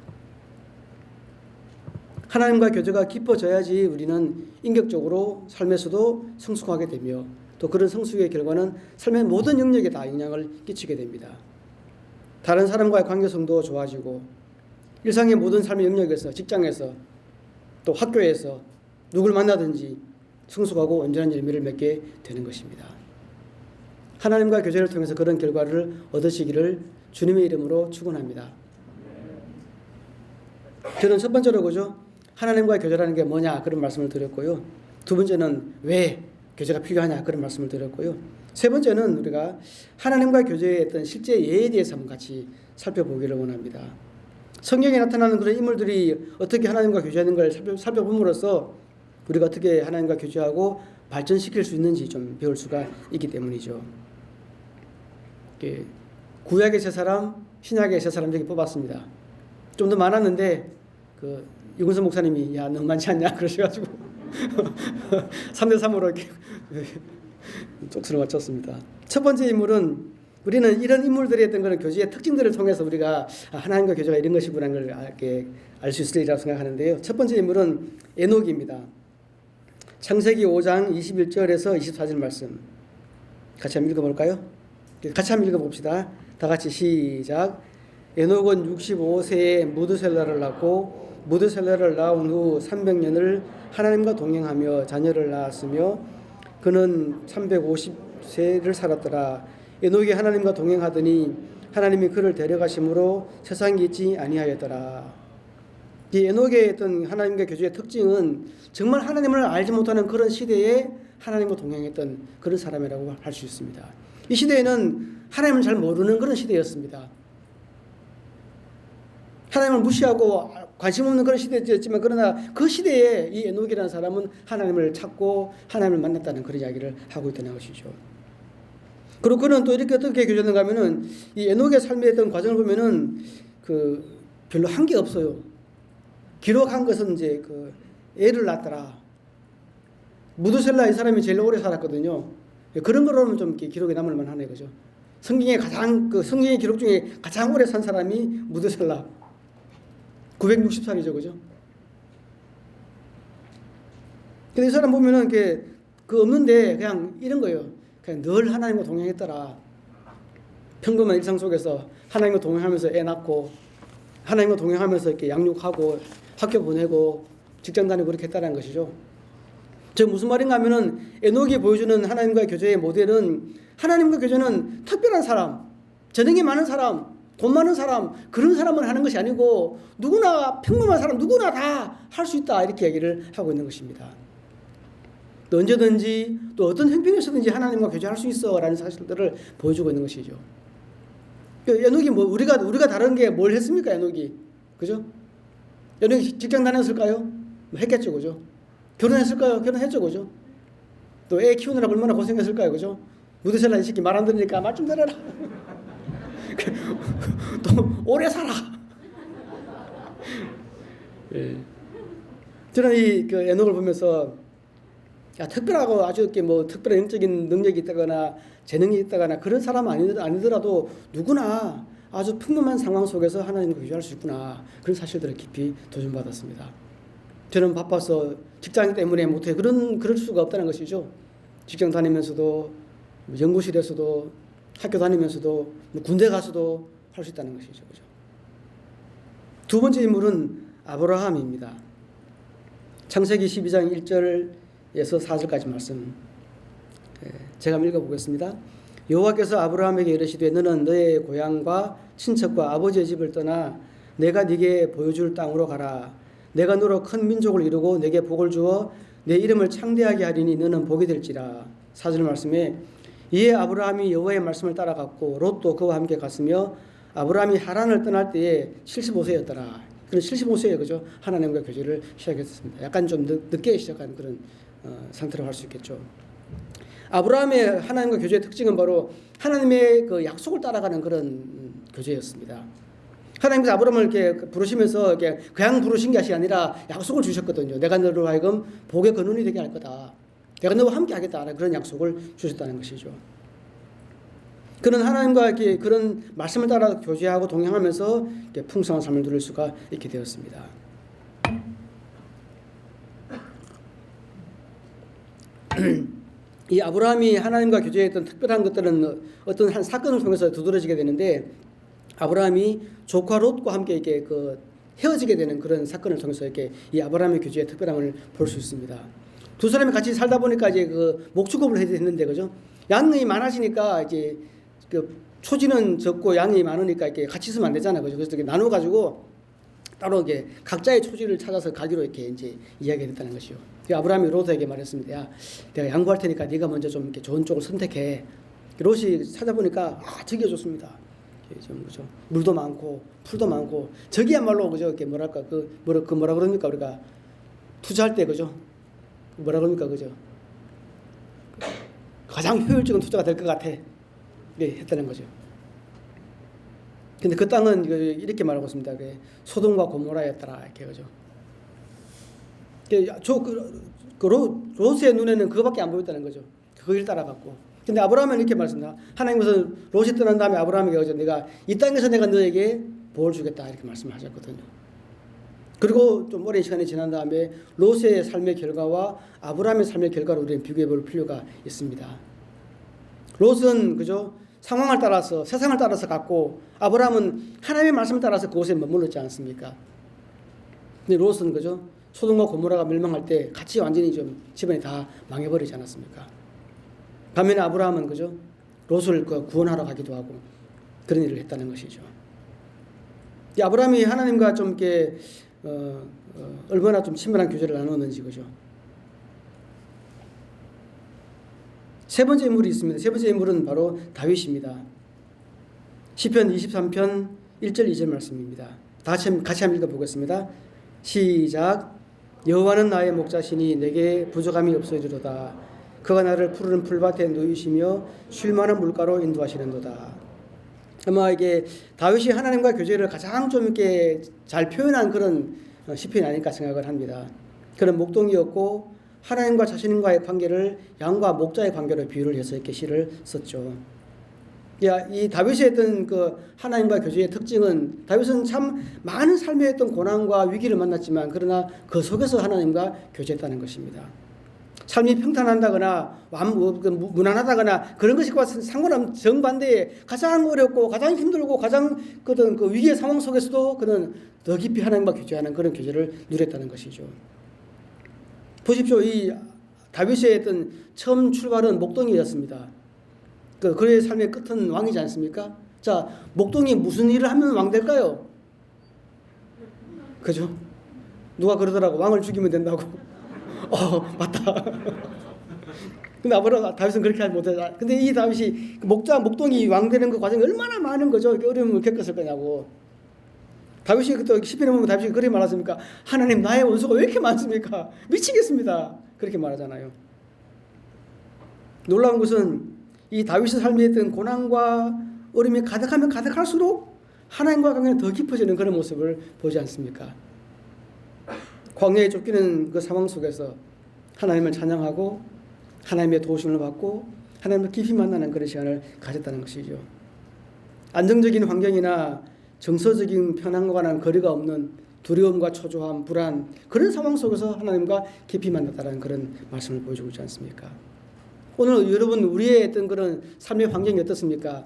하나님과 교제가 깊어져야지 우리는 인격적으로 삶에서도 성숙하게 되며 또 그런 성숙의 결과는 삶의 모든 영역에 다 영향을 끼치게 됩니다. 다른 사람과의 관계성도 좋아지고 일상의 모든 삶의 영역에서, 직장에서 또 학교에서 누굴 만나든지 성숙하고 온전한 열매를 맺게 되는 것입니다. 하나님과 교제를 통해서 그런 결과를 얻으시기를 주님의 이름으로 축원합니다. 저는 첫 번째로 하나님과의 교제라는 게 뭐냐 그런 말씀을 드렸고요. 두 번째는 왜 교제가 필요하냐 그런 말씀을 드렸고요. 세 번째는 우리가 하나님과의 교제의 어떤 실제 예에 대해서 한번 같이 살펴보기를 원합니다. 성경에 나타나는 그런 인물들이 어떻게 하나님과 교제하는 걸 살펴봄으로써 우리가 어떻게 하나님과 교제하고 발전시킬 수 있는지 좀 배울 수가 있기 때문이죠. 구약의 세 사람, 신약의 세 사람 저기 뽑았습니다. 좀 더 많았는데 유근선 목사님이 야 너무 많지 않냐 그러셔가지고 3대3으로 이렇게 쪽수를 맞췄습니다. 첫 번째 인물은 우리는 이런 인물들이 했던 그런 교제의 특징들을 통해서 우리가 하나님과 교제가 이런 것이구나를 알 수 있으리라고 생각하는데요. 첫 번째 인물은 에녹입니다. 창세기 5장 21절에서 24절 말씀 같이 한번 읽어볼까요? 같이 한번 읽어봅시다. 다 같이 시작. 에녹은 65세에 무드셀라를 낳고 무드셀라를 낳은 후 300년을 하나님과 동행하며 자녀를 낳았으며 그는 350세를 살았더라. 에녹이 하나님과 동행하더니 하나님이 그를 데려가심으로 세상에 있지 아니하였더라. 이 에녹의 어떤 하나님과 교제의 특징은 정말 하나님을 알지 못하는 그런 시대에 하나님과 동행했던 그런 사람이라고 할 수 있습니다. 이 시대에는 하나님을 잘 모르는 그런 시대였습니다. 하나님을 무시하고 관심 없는 그런 시대였지만 그러나 그 시대에 이 에녹이라는 사람은 하나님을 찾고 하나님을 만났다는 그런 이야기를 하고 있다는 것이죠. 그리고 그는 또 이렇게 어떻게 교제하는가 하면은 이 에녹의 삶에 어떤 과정을 보면은 별로 한 게 없어요. 기록한 것은 이제 애를 낳더라. 무드셀라 이 사람이 제일 오래 살았거든요. 그런 거로는 좀 기록에 남을 만하네, 그죠? 성경의 기록 중에 가장 오래 산 사람이 무드셀라. 960살이죠, 그죠? 근데 이 사람 보면은 없는데 그냥 이런 거예요. 그냥 늘 하나님과 동행했더라. 평범한 일상 속에서 하나님과 동행하면서 애 낳고 하나님과 동행하면서 이렇게 양육하고 학교 보내고 직장 다니고 그렇게 했다는 것이죠. 저 무슨 말인가 하면은 에녹이 보여주는 하나님과의 교제의 모델은 하나님과 교제는 특별한 사람, 재능이 많은 사람, 돈 많은 사람 그런 사람은 하는 것이 아니고 누구나 평범한 사람 누구나 다 할 수 있다 이렇게 얘기를 하고 있는 것입니다. 또 언제든지 또 어떤 형편에서든지 하나님과 교제할 수 있어라는 사실들을 보여주고 있는 것이죠. 에녹이 우리가 다른 게 뭘 했습니까? 에녹이 그죠? 에녹이 직장 다녔을까요? 했겠죠, 그죠? 결혼했을까요? 결혼했죠, 그죠? 또 애 키우느라 얼마나 고생했을까요, 그죠? 무드셀라 이 새끼 말 안 들으니까 말 좀 들어라. 또 오래 살아. 예. 저는 이 에녹을 보면서 특별하고 아주 이렇게 특별한 영적인 능력이 있다거나 재능이 있다거나 그런 사람 아니더라도 누구나 아주 평범한 상황 속에서 하나님과 교제할 수 있구나 그런 사실들을 깊이 도전받았습니다. 저는 바빠서 직장 때문에 못해 그럴 수가 없다는 것이죠. 직장 다니면서도 연구실에서도 학교 다니면서도 군대 가서도 할 수 있다는 것이죠. 그죠? 두 번째 인물은 아브라함입니다. 창세기 12장 1절 4절까지 말씀 제가 한번 읽어보겠습니다. 여호와께서 아브라함에게 이르시되 너는 너의 고향과 친척과 아버지의 집을 떠나 내가 네게 보여줄 땅으로 가라. 내가 너로 큰 민족을 이루고 내게 복을 주어 내 이름을 창대하게 하리니 너는 복이 될지라. 4절 말씀에 이에 아브라함이 여호와의 말씀을 따라갔고 롯도 그와 함께 갔으며 아브라함이 하란을 떠날 때에 75세였더라. 그런 75세에 그죠 하나님과 교제를 시작했습니다. 약간 좀 늦게 시작한 그런 상태로 할 수 있겠죠. 아브라함의 하나님과 교제의 특징은 바로 하나님의 그 약속을 따라가는 그런 교제였습니다. 하나님께서 아브라함을 이렇게 부르시면서 이렇게 그냥 부르신 것이 아니라 약속을 주셨거든요. 내가 너로 하여금 복의 근원이 되게 할 거다. 내가 너와 함께 하겠다는 그런 약속을 주셨다는 것이죠. 그런 하나님과 이렇게 그런 말씀을 따라 교제하고 동행하면서 이렇게 풍성한 삶을 누릴 수가 있게 되었습니다. 이 아브라함이 하나님과 교제했던 특별한 것들은 어떤 한 사건을 통해서 두드러지게 되는데 아브라함이 조카 롯과 함께 이렇게 헤어지게 되는 그런 사건을 통해서 이렇게 이 아브라함의 교제의 특별함을 볼 수 있습니다. 두 사람이 같이 살다 보니까 이제 목축업을 해야 했는데 그죠? 양이 많아지니까 이제 초지는 적고 양이 많으니까 이렇게 같이 있으면 안 되잖아요. 그죠? 그래서 이렇게 나눠 가지고 따로 이렇게 각자의 초지를 찾아서 가기로 이렇게 이제 이야기가 됐다는 것이요. 아브라함이 롯에게 말했습니다. 야, 내가 양보할 테니까 네가 먼저 좀 이렇게 좋은 쪽을 선택해. 롯이 찾아보니까 저기가 좋습니다. 좀 그죠? 물도 많고 풀도 많고 저기야말로 그죠? 이렇게 뭐랄까 뭐라 그럽니까 우리가 투자할 때 그죠? 뭐라 그럽니까 그죠? 가장 효율적인 투자가 될 것 같아. 네, 했다는 거죠. 근데 그 땅은 이렇게 말하고 있습니다. 소돔과 고모라였더라 이렇게 그죠? 롯의 눈에는 그거밖에 안 보였다는 거죠. 그걸 따라갔고. 근데 아브라함은 이렇게 말씀합니다. 하나님께서 롯이 떠난 다음에 아브라함에게 그죠? 내가 이 땅에서 내가 너에게 복을 주겠다 이렇게 말씀하셨거든요. 그리고 좀 오랜 시간이 지난 다음에 롯의 삶의 결과와 아브라함의 삶의 결과를 우리는 비교해 볼 필요가 있습니다. 롯은 그죠? 상황을 따라서 세상을 따라서 갔고 아브라함은 하나님의 말씀을 따라서 그곳에 머물렀지 않습니까? 근데 롯은 그죠? 소돔과 고모라가 멸망할 때 같이 완전히 좀 집안이 다 망해버리지 않았습니까? 반면에 아브라함은 그죠? 롯을 구원하러 가기도 하고 그런 일을 했다는 것이죠. 이 아브라함이 하나님과 좀 이렇게 얼마나 좀 친밀한 교제를 나누었는지 그죠? 세 번째 인물이 있습니다. 세 번째 인물은 바로 다윗입니다. 시편 23편 1절 2절 말씀입니다. 같이 한번 읽어보겠습니다. 시작. 여호와는 나의 목자시니 내게 부족함이 없어지로다. 그가 나를 푸르른 풀밭에 누이시며 쉴 만한 물가로 인도하시는도다. 아마 이게 다윗이 하나님과 교제를 가장 좀 이렇게 잘 표현한 그런 시편이 아닐까 생각을 합니다. 그런 목동이었고 하나님과 자신과의 관계를 양과 목자의 관계로 비유를 해서 이렇게 시를 썼죠. 이 다윗이 했던 하나님과 교제의 특징은 다윗은 참 많은 삶에 했던 고난과 위기를 만났지만 그러나 그 속에서 하나님과 교제했다는 것입니다. 삶이 평탄한다거나 무난하다거나 그런 것과 상관없는 정반대에 가장 어렵고 가장 힘들고 가장 그 위기의 상황 속에서도 그는 더 깊이 하나님과 교제하는 그런 교제를 누렸다는 것이죠. 보십시오. 이 다윗의 했던 처음 출발은 목동이었습니다. 그의 삶의 끝은 왕이지 않습니까? 자, 목동이 무슨 일을 하면 왕 될까요? 그죠? 누가 그러더라고. 왕을 죽이면 된다고. 맞다. 근데 다윗은 그렇게 하지 못했다. 근데 이 다윗이 목동이 왕 되는 그 과정이 얼마나 많은 거죠? 어려움을 겪었을 거냐고. 다윗이 또 시편에 보면 다윗이 그렇게 말하십니까? 하나님 나의 원수가 왜 이렇게 많습니까? 미치겠습니다. 그렇게 말하잖아요. 놀라운 것은 이 다윗의 삶에 있던 고난과 어려움이 가득하면 가득할수록 하나님과 관계는 더 깊어지는 그런 모습을 보지 않습니까? 광야에 쫓기는 그 상황 속에서 하나님을 찬양하고 하나님의 도우심을 받고 하나님을 깊이 만나는 그런 시간을 가졌다는 것이죠. 안정적인 환경이나 정서적인 편안과는 거리가 없는 두려움과 초조함, 불안 그런 상황 속에서 하나님과 깊이 만났다는 그런 말씀을 보여주고 있지 않습니까? 오늘 여러분 우리의 어떤 그런 삶의 환경이 어떻습니까?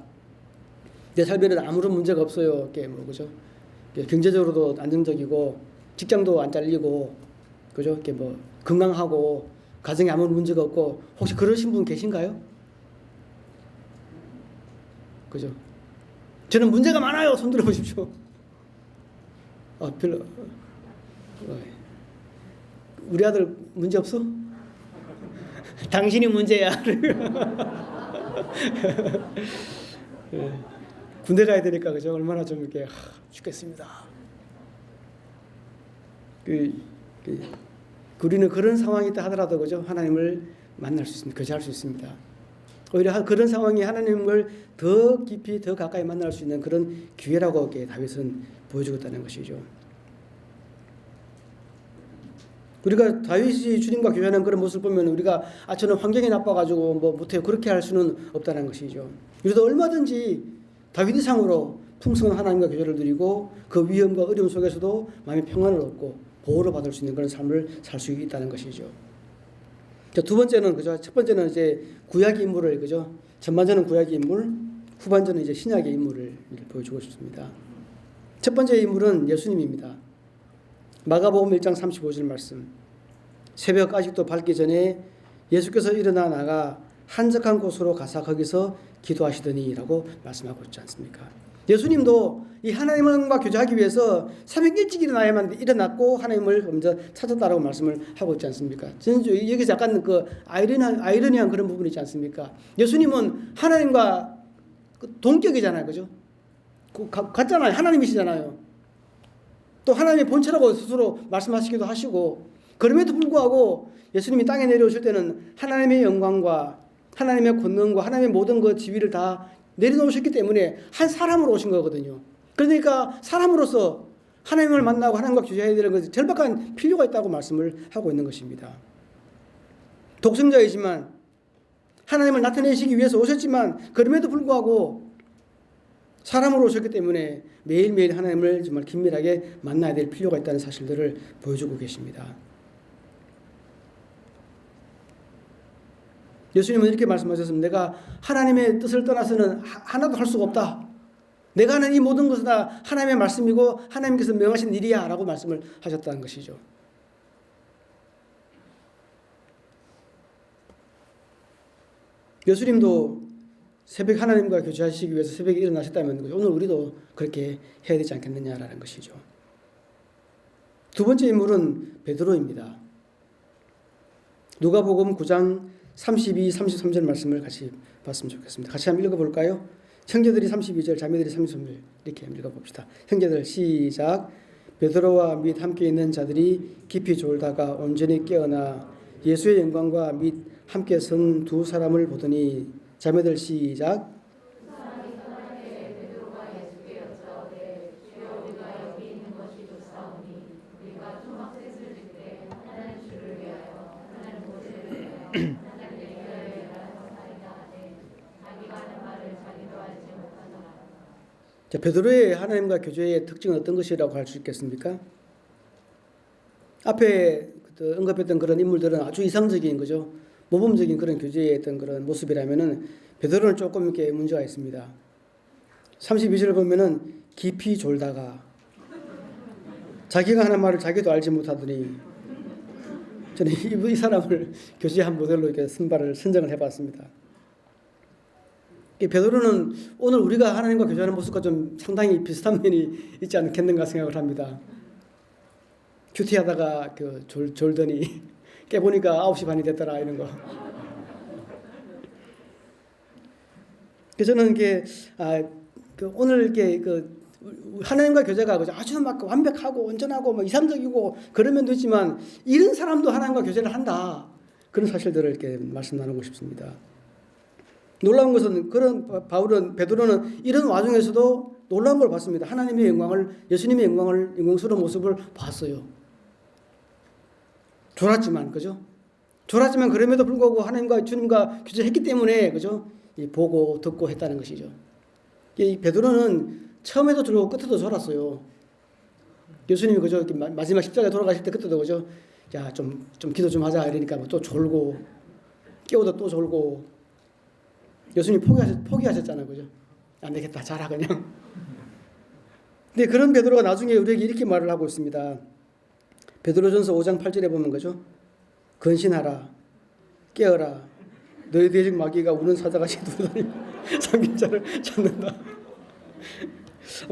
내 삶에는 아무런 문제가 없어요. 그죠? 경제적으로도 안정적이고 직장도 안 잘리고 그죠? 건강하고 가정에 아무 문제가 없고 혹시 그러신 분 계신가요? 그죠? 저는 문제가 많아요. 손 들어보십시오. 별로. 우리 아들 문제 없어? 당신이 문제야. 군대 가야 되니까 그죠? 얼마나 좀 이렇게 죽겠습니다. 우리는 그런 상황이 있다 하더라도 그죠? 하나님을 만날 수 있습니다. 거절할 수 있습니다. 오히려 그런 상황이 하나님을 더 깊이 더 가까이 만날 수 있는 그런 기회라고 다윗은 보여주고 있다는 것이죠. 우리가 다윗이 주님과 교제하는 그런 모습을 보면 우리가 저는 환경이 나빠가지고 뭐 못해요 그렇게 할 수는 없다는 것이죠. 우리도 얼마든지 다윗 이상으로 풍성한 하나님과 교제를 드리고 그 위험과 어려움 속에서도 마음의 평안을 얻고 보호를 받을 수 있는 그런 삶을 살 수 있다는 것이죠. 두 번째는 그죠. 첫 번째는 이제 구약의 인물을 그죠. 전반전은 구약의 인물, 후반전은 이제 신약의 인물을 보여주고 싶습니다. 첫 번째 인물은 예수님입니다. 마가복음 1장 35절 말씀. 새벽 아직도 밝기 전에 예수께서 일어나 나가 한적한 곳으로 가사 거기서 기도하시더니라고 말씀하고 있지 않습니까? 예수님도 이 하나님과 교제하기 위해서 새벽 일찍 일어났고 하나님을 먼저 찾았다라고 말씀을 하고 있지 않습니까? 저는 여기서 약간 그 아이러니한 그런 부분이 있지 않습니까? 예수님은 하나님과 동격이잖아요, 그죠? 같잖아요, 하나님이시잖아요. 또 하나님의 본체라고 스스로 말씀하시기도 하시고, 그럼에도 불구하고 예수님이 땅에 내려오실 때는 하나님의 영광과 하나님의 권능과 하나님의 모든 그 지위를 다 내려놓으셨기 때문에 한 사람으로 오신 거거든요. 그러니까 사람으로서 하나님을 만나고 하나님과 교제해야 되는 것이 절박한 필요가 있다고 말씀을 하고 있는 것입니다. 독생자이지만 하나님을 나타내시기 위해서 오셨지만 그럼에도 불구하고 사람으로 오셨기 때문에 매일매일 하나님을 정말 긴밀하게 만나야 될 필요가 있다는 사실들을 보여주고 계십니다. 예수님은 이렇게 말씀하셨습니다. 내가 하나님의 뜻을 떠나서는 하나도 할 수가 없다. 내가 하는 이 모든 것은 다 하나님의 말씀이고 하나님께서 명하신 일이야 라고 말씀을 하셨다는 것이죠. 예수님도 새벽 하나님과 교제하시기 위해서 새벽에 일어나셨다면 오늘 우리도 그렇게 해야 되지 않겠느냐라는 것이죠. 두 번째 인물은 베드로입니다. 누가복음 9장 32, 33절 말씀을 같이 봤으면 좋겠습니다. 같이 한번 읽어볼까요? 형제들이 32절, 자매들이 33절 이렇게 한번 읽어봅시다. 형제들 시작. 베드로와 및 함께 있는 자들이 깊이 졸다가 온전히 깨어나 예수의 영광과 및 함께 선 두 사람을 보더니 자매들 시작. 자, 베드로의 하나님과 교제의 특징은 어떤 것이라고 할 수 있겠습니까? 앞에 언급했던 그런 인물들은 아주 이상적인 거죠. 모범적인 그런 교제의 어떤 그런 모습이라면은 베드로는 조금 이렇게 문제가 있습니다. 32절을 보면은 깊이 졸다가 자기가 하는 말을 자기도 알지 못하더니 저는 이 사람을 교제한 모델로 이렇게 선정을 해봤습니다. 베드로는 오늘 우리가 하나님과 교제하는 모습과 좀 상당히 비슷한 면이 있지 않겠는가 생각을 합니다. 큐티하다가 졸더니 깨보니까 9시 반이 됐더라 이런 거. 그래서 저는 이게 오늘 이렇게 하나님과 교제가 아주 막 완벽하고 온전하고 뭐 이상적이고 그런 면도 있지만 이런 사람도 하나님과 교제를 한다. 그런 사실들을 이렇게 말씀 나누고 싶습니다. 놀라운 것은 베드로는 이런 와중에서도 놀라운 걸 봤습니다. 하나님의 영광을, 예수님의 영광스러운 모습을 봤어요. 졸았지만, 그죠? 졸았지만 그럼에도 불구하고 하나님과 주님과 교제했기 때문에, 그죠? 보고 듣고 했다는 것이죠. 이 베드로는 처음에도 졸고 끝에도 졸았어요. 예수님이 그죠? 마지막 십자가에 돌아가실 때 그때도 그죠? 야, 좀 기도 좀 하자 이러니까 또 졸고 깨우다 또 졸고. 예수님이 포기하셨잖아요, 그죠? 안 되겠다, 자라 그냥. 근데 그런 베드로가 나중에 우리에게 이렇게 말을 하고 있습니다. 베드로전서 5장 8절에 보면 그죠? 근신하라. 깨어라. 너희 대적 마귀가 우는 사자같이 두루다니며 삼킨 자를 찾는다.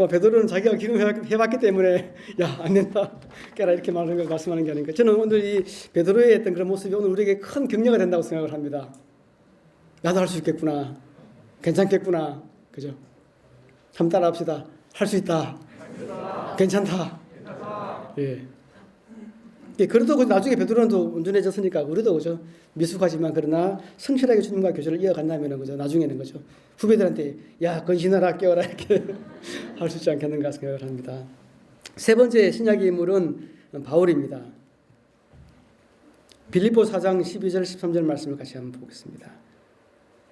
베드로는 자기가 경험해봤기 때문에 야, 안 된다. 깨라 이렇게 말씀하는 게 아닌가. 저는 오늘 이 베드로의 했던 그런 모습이 오늘 우리에게 큰 격려가 된다고 생각을 합니다. 나도 할 수 있겠구나. 괜찮겠구나. 그죠? 한번 따라합시다. 할 수 있다. 괜찮다. 예. 예, 그래도 나중에 베드로는 또 온전해졌으니까 우리도 그죠? 미숙하지만 그러나 성실하게 주님과 교제를 이어간다면 그죠? 나중에는 그죠? 후배들한테 야, 건신하라 깨어라 이렇게 할 수 있지 않겠는가 생각을 합니다. 세 번째 신약의 인물은 바울입니다. 빌립보 4장 12절 13절 말씀을 같이 한번 보겠습니다.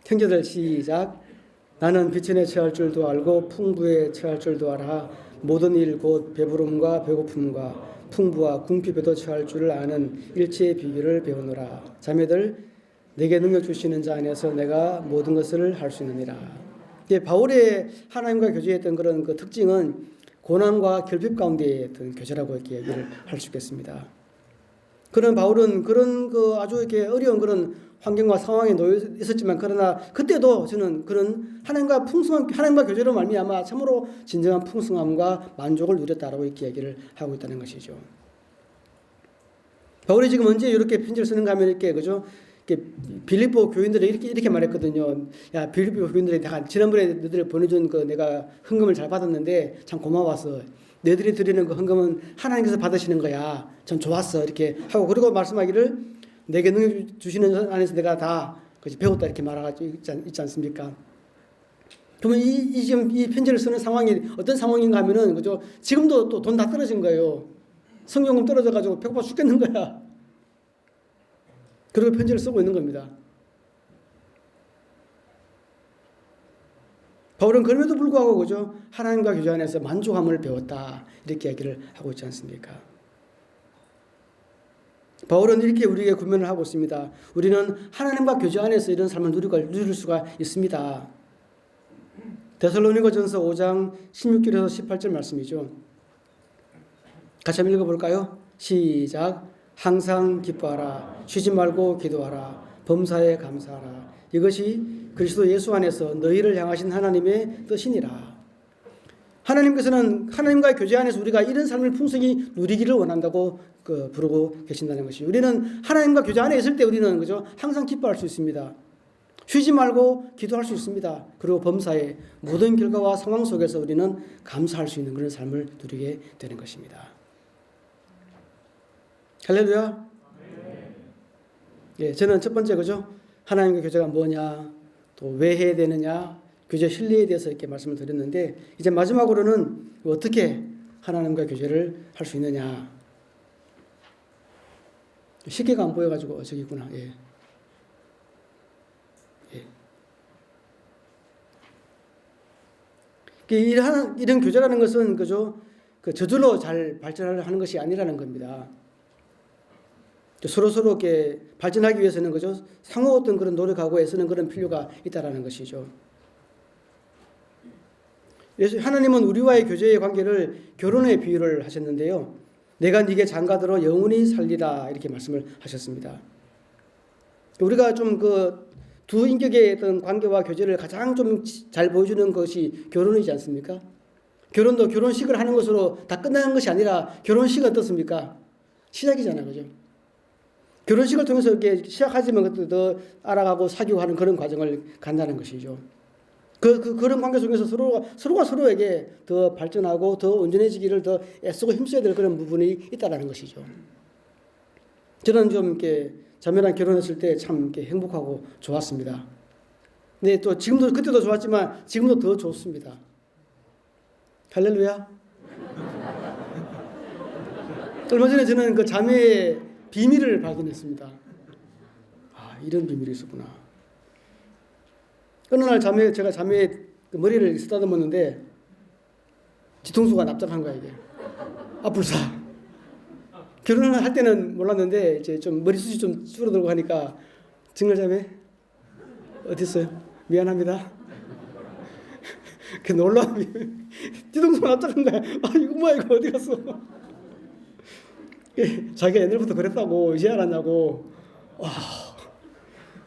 형제들 시작. 나는 비천에 처할 줄도 알고 풍부에 처할 줄도 알아. 모든 일 곧 배부름과 배고픔과 풍부와 궁핍에도 처할 줄을 아는 일체의 비결을 배우노라. 자매들 내게 능력 주시는 자 안에서 내가 모든 것을 할 수 있느니라. 바울의 하나님과 교제했던 그런 그 특징은 고난과 결핍 가운데의 어떤 교제라고 이렇게 얘기를 할 수 있겠습니다. 그런 바울은 그런 그 아주 이렇게 어려운 그런 환경과 상황에 놓여 있었지만 그러나 그때도 저는 그런 하나님과 교제로 말미암아 참으로 진정한 풍성함과 만족을 누렸다라고 이렇게 얘기를 하고 있다는 것이죠. 바울이 지금 언제 이렇게 편지를 쓰는가 하면 이렇게 그죠? 빌립보 교인들이 이렇게 말했거든요. 야, 빌립보 교인들이 내가 지난번에 너희들 보내준 그 내가 헌금을 잘 받았는데 참 고마웠어. 너희들이 드리는 그 헌금은 하나님께서 받으시는 거야. 참 좋았어. 이렇게 하고 그리고 말씀하기를 내게 능력 주시는 안에서 내가 다 배웠다 이렇게 말하고 있지 않습니까? 그러면 지금 이 편지를 쓰는 상황이 어떤 상황인가 하면은 그죠? 지금도 또 돈 다 떨어진 거예요. 성경금 떨어져가지고 배고파 죽겠는 거야. 그리고 편지를 쓰고 있는 겁니다. 바울은 그럼에도 불구하고 그죠? 하나님과 교제 안에서 만족함을 배웠다 이렇게 얘기를 하고 있지 않습니까? 바울은 이렇게 우리에게 구면을 하고 있습니다. 우리는 하나님과 교제 안에서 이런 삶을 누릴 수가 있습니다. 데살로니가전서 5장 16절에서 18절 말씀이죠. 같이 한번 읽어볼까요? 시작. 항상 기뻐하라. 쉬지 말고 기도하라. 범사에 감사하라. 이것이 그리스도 예수 안에서 너희를 향하신 하나님의 뜻이니라. 하나님께서는 하나님과의 교제 안에서 우리가 이런 삶을 풍성히 누리기를 원한다고 부르고 계신다는 것이죠. 우리는 하나님과 교제 안에 있을 때 우리는 그죠? 항상 기뻐할 수 있습니다. 쉬지 말고 기도할 수 있습니다. 그리고 범사의 모든 결과와 상황 속에서 우리는 감사할 수 있는 그런 삶을 누리게 되는 것입니다. 할렐루야. 예, 저는 첫 번째 그죠? 하나님과 교제가 뭐냐, 또 왜 해야 되느냐, 교제 실리에 대해서 이렇게 말씀을 드렸는데 이제 마지막으로는 어떻게 하나님과 교제를 할 수 있느냐. 시계가 안 보여가지고 저기 있구나. 예. 이런 교제라는 것은 그죠? 저절로 잘 발전을 하는 것이 아니라는 겁니다. 서로 이렇게 발전하기 위해서는 그죠? 상호 어떤 그런 노력하고 애쓰는 그런 필요가 있다라는 것이죠. 그래서 하나님은 우리와의 교제의 관계를 결혼에 비유를 하셨는데요. 내가 네게 장가들어 영원히 살리라 이렇게 말씀을 하셨습니다. 우리가 좀 두 인격의 어떤 관계와 교제를 가장 좀 잘 보여주는 것이 결혼이지 않습니까? 결혼도 결혼식을 하는 것으로 다 끝나는 것이 아니라 결혼식은 어떻습니까? 시작이잖아요, 그죠? 결혼식을 통해서 이렇게 시작하지만 그것도 더 알아가고 사귀고 하는 그런 과정을 간다는 것이죠. 그런 관계 속에서 서로가 서로에게 더 발전하고 더 온전해지기를 더 애쓰고 힘써야 될 그런 부분이 있다라는 것이죠. 저는 좀 이렇게 자매랑 결혼했을 때 참 이렇게 행복하고 좋았습니다. 근데 또 지금도 그때도 좋았지만 지금도 더 좋습니다. 할렐루야. 얼마 전에 저는 그 자매의 비밀을 발견했습니다. 아, 이런 비밀이 있었구나. 어느 날 제가 자매의 머리를 쓰다듬었는데 뒤통수가 납작한 거야 이게. 아, 불사. 결혼을 할 때는 몰랐는데 이제 좀 머리숱이 좀 줄어들고 하니까 정말 자매 어디 있어요? 미안합니다. 그 놀라운 뒤통수가 납작한 거야. 아, 이거 뭐야 이거 어디 갔어? 자기가 옛날부터 그랬다고 이제 알았냐고. 와,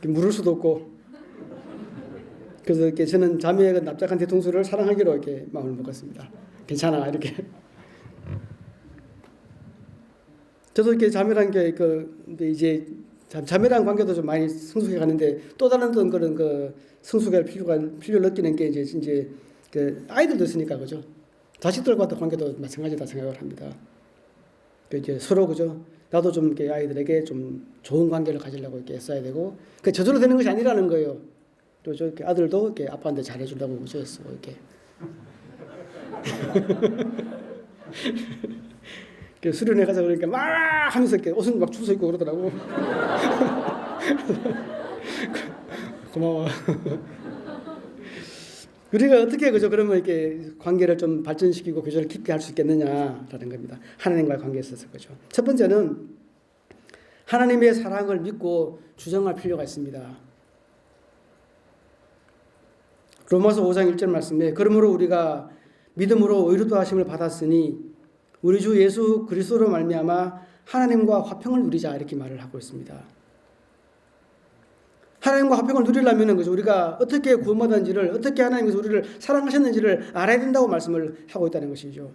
물을 수도 없고. 그래서 이렇게 저는 자매의 납작한 뒤통수를 사랑하기로 이렇게 마음을 먹었습니다. 괜찮아 이렇게. 저도 이렇게 자매란 게 이제 자매란 관계도 좀 많이 성숙해 가는데 또 다른 어떤 그런 성숙할 필요를 느끼는 게 이제 그 아이들도 있으니까 그죠. 자식들과도 관계도 마찬가지다 생각을 합니다. 이제 서로 그죠. 나도 좀 이렇게 아이들에게 좀 좋은 관계를 가지려고 이렇게 써야 되고 그 저절로 되는 것이 아니라는 거예요. 또 저 이렇게 아들도 이렇게 아빠한테 잘해준다고 그랬어 이렇게. 수련회 가자 그러니까 막 하면서 이렇게 옷은 막 주워 입고 그러더라고. 고마워. 우리가 어떻게 그죠? 그러면 이렇게 관계를 좀 발전시키고 교제를 깊게 할 수 있겠느냐라는 겁니다. 하나님과의 관계에 있어서 그죠. 첫 번째는 하나님의 사랑을 믿고 주장할 필요가 있습니다. 로마서 5장 1절 말씀에 그러므로 우리가 믿음으로 의롭다 하심을 받았으니 우리 주 예수 그리스도로 말미암아 하나님과 화평을 누리자 이렇게 말을 하고 있습니다. 하나님과 화평을 누리려면 그죠? 우리가 어떻게 구원받았는지를 어떻게 하나님께서 우리를 사랑하셨는지를 알아야 된다고 말씀을 하고 있다는 것이죠.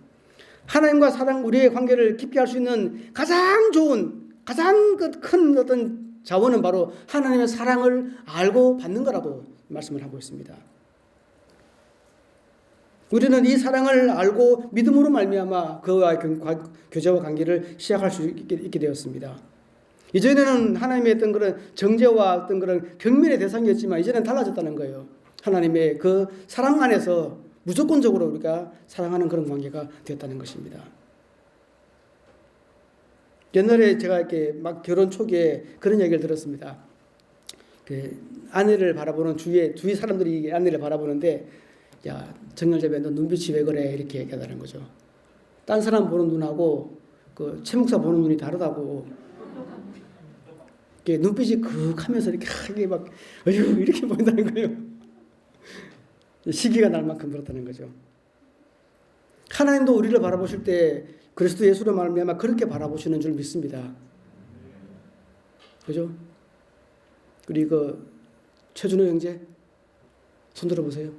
하나님과 우리의 관계를 깊게 할 수 있는 가장 좋은 가장 큰 어떤 자원은 바로 하나님의 사랑을 알고 받는 거라고 말씀을 하고 있습니다. 우리는 이 사랑을 알고 믿음으로 말미암아 그와 교제와 관계를 시작할 수 있게 되었습니다. 이전에는 하나님의 어떤 그런 정죄와 어떤 그런 경멸의 대상이었지만 이제는 달라졌다는 거예요. 하나님의 그 사랑 안에서 무조건적으로 우리가 사랑하는 그런 관계가 되었다는 것입니다. 옛날에 제가 이렇게 막 결혼 초기에 그런 얘기를 들었습니다. 그 아내를 바라보는 주위 사람들이 아내를 바라보는데 야, 정열제배 너 눈빛이 왜 그래? 이렇게 얘기하다는 거죠. 딴 사람 보는 눈하고 그 최 목사 보는 눈이 다르다고. 눈빛이 극하면서 이렇게 막 어휴 이렇게 보인다는 거예요. 시기가 날 만큼 그렇다는 거죠. 하나님도 우리를 바라보실 때 그리스도 예수로 말미암아 그렇게 바라보시는 줄 믿습니다. 그죠? 우리 최준호 형제 손 들어보세요.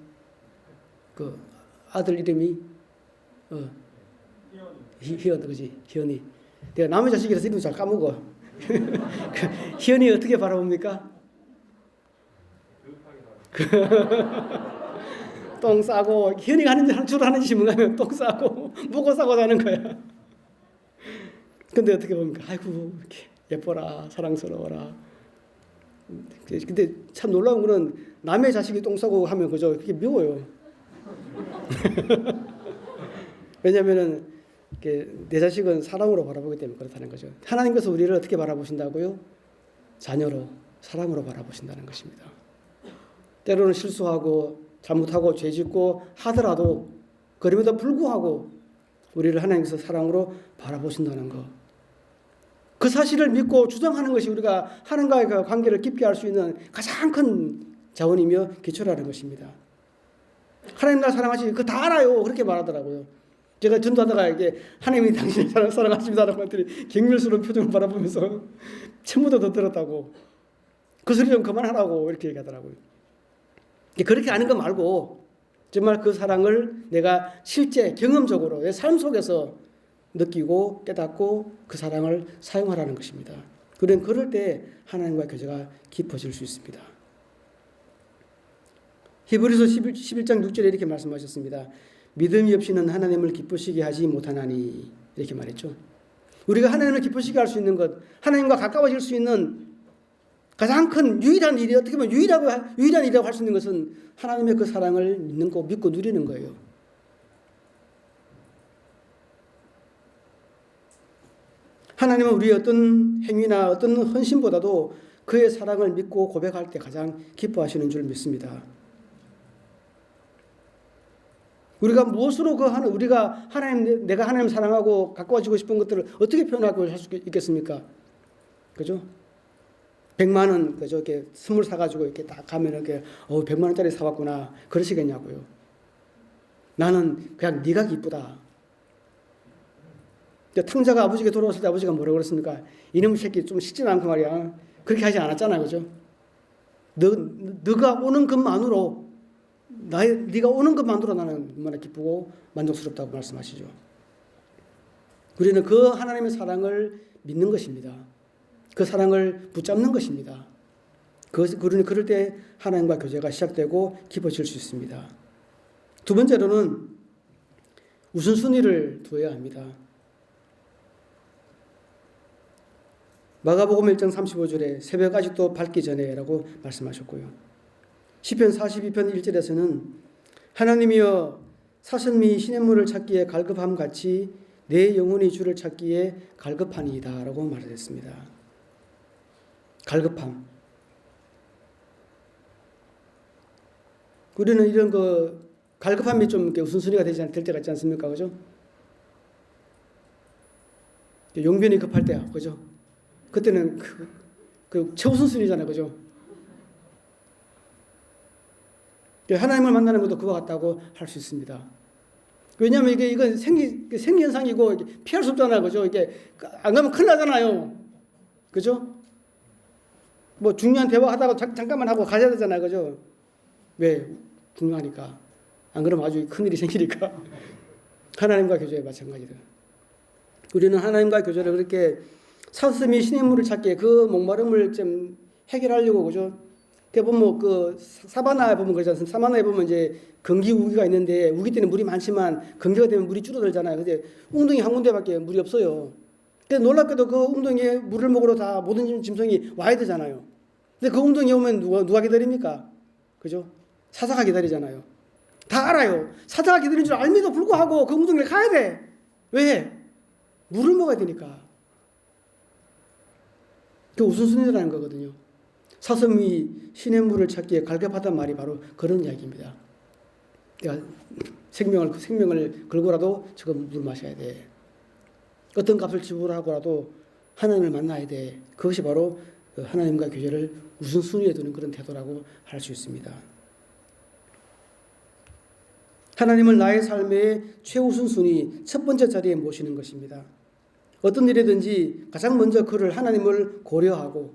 그 아들 이름이 희연 그지? 희연이. 내가 남의 자식이라서 이름 잘 까먹어. 희연이 어떻게 바라봅니까? 똥 싸고 희연이가 주로 하는 짓이 뭔가면 똥 싸고 먹고 싸고 자는 거야. 근데 어떻게 봅니까? 아이고 이렇게 예뻐라 사랑스러워라. 근데 참 놀라운 거는 남의 자식이 똥 싸고 하면 그죠? 그게 미워요. 왜냐하면은 내 자식은 사랑으로 바라보기 때문에 그렇다는 거죠. 하나님께서 우리를 어떻게 바라보신다고요? 자녀로 사랑으로 바라보신다는 것입니다. 때로는 실수하고 잘못하고 죄짓고 하더라도 그럼에도 불구하고 우리를 하나님께서 사랑으로 바라보신다는 것. 그 사실을 믿고 주장하는 것이 우리가 하나님과의 그 관계를 깊게 할 수 있는 가장 큰 자원이며 기초라는 것입니다. 하나님 날 사랑하시니 그거 다 알아요. 그렇게 말하더라고요. 제가 전도하다가 이게 하나님이 당신을 사랑하십니다라고 했더니 경멸스러운 표정을 바라보면서 천무도 더 들었다고. 그 소리 좀 그만하라고 이렇게 얘기하더라고요. 그렇게 아는 거 말고 정말 그 사랑을 내가 실제 경험적으로 내 삶 속에서 느끼고 깨닫고 그 사랑을 사용하라는 것입니다. 그럴 때 하나님과 교제가 깊어질 수 있습니다. 히브리서 11장 6절에 이렇게 말씀하셨습니다. 믿음이 없이는 하나님을 기쁘시게 하지 못하나니 이렇게 말했죠. 우리가 하나님을 기쁘시게 할 수 있는 것, 하나님과 가까워질 수 있는 가장 큰 유일한 일이 어떻게 보면 유일한 일이라고 할 수 있는 것은 하나님의 그 사랑을 믿는 거 믿고 누리는 거예요. 하나님은 우리의 어떤 행위나 어떤 헌신보다도 그의 사랑을 믿고 고백할 때 가장 기뻐하시는 줄 믿습니다. 우리가 무엇으로 우리가 내가 하나님 사랑하고 가까워지고 싶은 것들을 어떻게 표현하고 할 수 있겠습니까? 그죠? 100만 원, 그죠? 이렇게 선물 사가지고 이렇게 딱 가면 이렇게, 100만 원짜리 사왔구나. 그러시겠냐고요. 나는 그냥 네가 기쁘다. 탕자가 아버지께 돌아왔을 때 아버지가 뭐라고 그랬습니까? 이놈의 새끼 좀 씻지 않고 말이야. 그렇게 하지 않았잖아요. 그죠? 너가 오는 것만으로 네가 오는 것만으로 나는 얼마나 기쁘고 만족스럽다고 말씀하시죠. 우리는 그 하나님의 사랑을 믿는 것입니다. 그 사랑을 붙잡는 것입니다. 우리는 그럴 때 하나님과 교제가 시작되고 깊어질 수 있습니다. 두 번째로는 우선순위를 두어야 합니다. 마가복음 1장 35절에 새벽 아직도 밝기 전에라고 말씀하셨고요. 시편 42편 1절에서는 하나님이여 사선미 시냇물을 찾기에 갈급함 같이 내 영혼이 주를 찾기에 갈급하니이다 라고 말했습니다. 갈급함. 우리는 이런 갈급함이 좀 우선순위가 될 때가 있지 않습니까? 그죠? 용변이 급할 때, 그죠? 그때는 그 최우선순위잖아요. 그죠? 하나님을 만나는 것도 그와 같다고 할 수 있습니다. 왜냐하면 이건 생리현상이고 피할 수 없잖아요. 그죠? 이게 안 가면 큰일 나잖아요. 그죠? 뭐 중요한 대화 하다가 잠깐만 하고 가야 되잖아요. 그죠? 왜? 중요하니까. 안 그러면 아주 큰일이 생기니까. 하나님과 교제에 마찬가지다. 우리는 하나님과 교제를 그렇게 사슴이 시냇물을 찾기에 그 목마름을 좀 해결하려고, 그죠? 보면 사바나에 보면 그러지 않습니까? 사바나에 보면 이제 건기 우기가 있는데 우기 때는 물이 많지만 건기가 되면 물이 줄어들잖아요. 근데 웅덩이 한 군데밖에 물이 없어요. 근데 놀랍게도 그 웅덩이에 물을 먹으러 다 모든 짐승이 와야 되잖아요. 근데 그 웅덩이에 오면 누가 기다립니까? 그죠? 사자가 기다리잖아요. 다 알아요. 사자가 기다리는 줄 알면서 불구하고 그 웅덩이를 가야 돼. 왜? 물을 먹어야 되니까. 그 우선순위라는 거거든요. 사슴이 시냇물을 찾기에 갈급하단 말이 바로 그런 이야기입니다. 내가 생명을 걸고라도 저거 물 마셔야 돼. 어떤 값을 지불하고라도 하나님을 만나야 돼. 그것이 바로 하나님과 교제를 우선순위에 두는 그런 태도라고 할 수 있습니다. 하나님을 나의 삶의 최우선순위 첫 번째 자리에 모시는 것입니다. 어떤 일이든지 가장 먼저 그를 하나님을 고려하고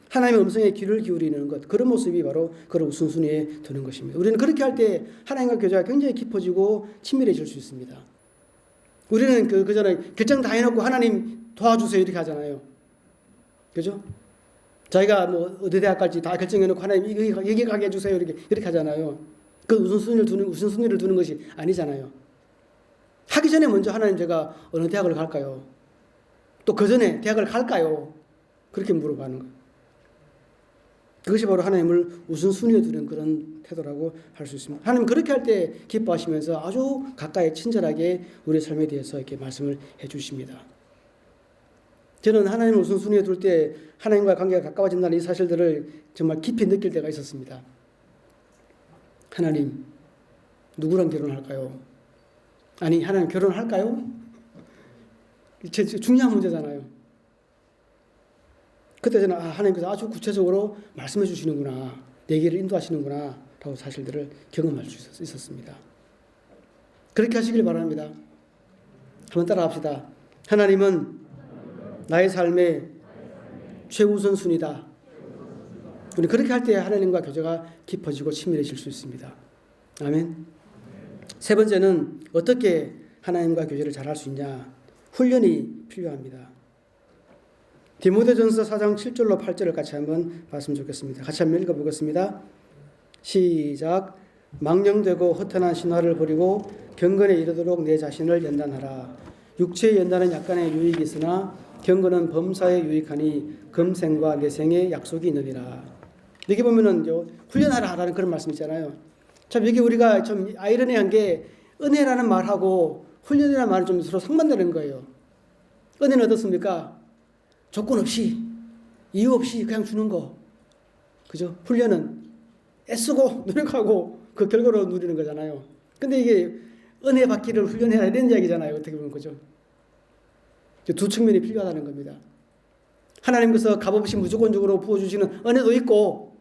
하나님의 음성에 귀를 기울이는 것, 그런 모습이 바로 그를 우선순위에 두는 것입니다. 우리는 그렇게 할 때 하나님과 교제가 굉장히 깊어지고 친밀해질 수 있습니다. 우리는 그전에 결정 다 해놓고 하나님 도와주세요 이렇게 하잖아요. 그죠? 자기가 뭐 어디 대학 갈지 다 결정해놓고 하나님 여기 가게 해주세요 이렇게 하잖아요. 그 우선순위를 두는 것이 아니잖아요. 하기 전에 먼저 하나님 제가 어느 대학을 갈까요? 또 그 전에 대학을 갈까요? 그렇게 물어보는 거예요. 그것이 바로 하나님을 우선순위에 두는 그런 태도라고 할 수 있습니다. 하나님 그렇게 할 때 기뻐하시면서 아주 가까이 친절하게 우리의 삶에 대해서 이렇게 말씀을 해 주십니다. 저는 하나님을 우선순위에 둘 때 하나님과 관계가 가까워진다는 이 사실들을 정말 깊이 느낄 때가 있었습니다. 하나님, 누구랑 결혼할까요? 아니, 하나님 결혼할까요? 중요한 문제잖아요. 그때 저는 하나님께서 아주 구체적으로 말씀해 주시는구나, 내 길을 인도하시는구나 라고 사실들을 경험할 수 있었습니다. 그렇게 하시길 바랍니다. 한번 따라합시다. 하나님은 나의 삶의 최우선순위다. 우리 그렇게 할 때 하나님과 교제가 깊어지고 친밀해질 수 있습니다. 아멘. 세 번째는 어떻게 하나님과 교제를 잘할 수 있냐? 훈련이 필요합니다. 디모데전서 4장 7절로 8절을 같이 한번 봤으면 좋겠습니다. 같이 한번 읽어보겠습니다. 시작. 망령되고 허탄한 신화를 버리고 경건에 이르도록 내 자신을 연단하라. 육체의 연단은 약간의 유익이 있으나 경건은 범사에 유익하니 금생과 내생의 약속이 있느니라. 여기 보면은 훈련하라라는 그런 말씀 있잖아요. 참 여기 우리가 좀 아이러니한 게 은혜라는 말하고 훈련이라는 말은 좀 서로 상반되는 거예요. 은혜는 어떻습니까? 조건 없이, 이유 없이 그냥 주는 거. 그죠? 훈련은 애쓰고 노력하고 그 결과로 누리는 거잖아요. 근데 이게 은혜 받기를 훈련해야 이런 이야기잖아요. 어떻게 보면. 그죠? 두 측면이 필요하다는 겁니다. 하나님께서 값없이 무조건적으로 부어주시는 은혜도 있고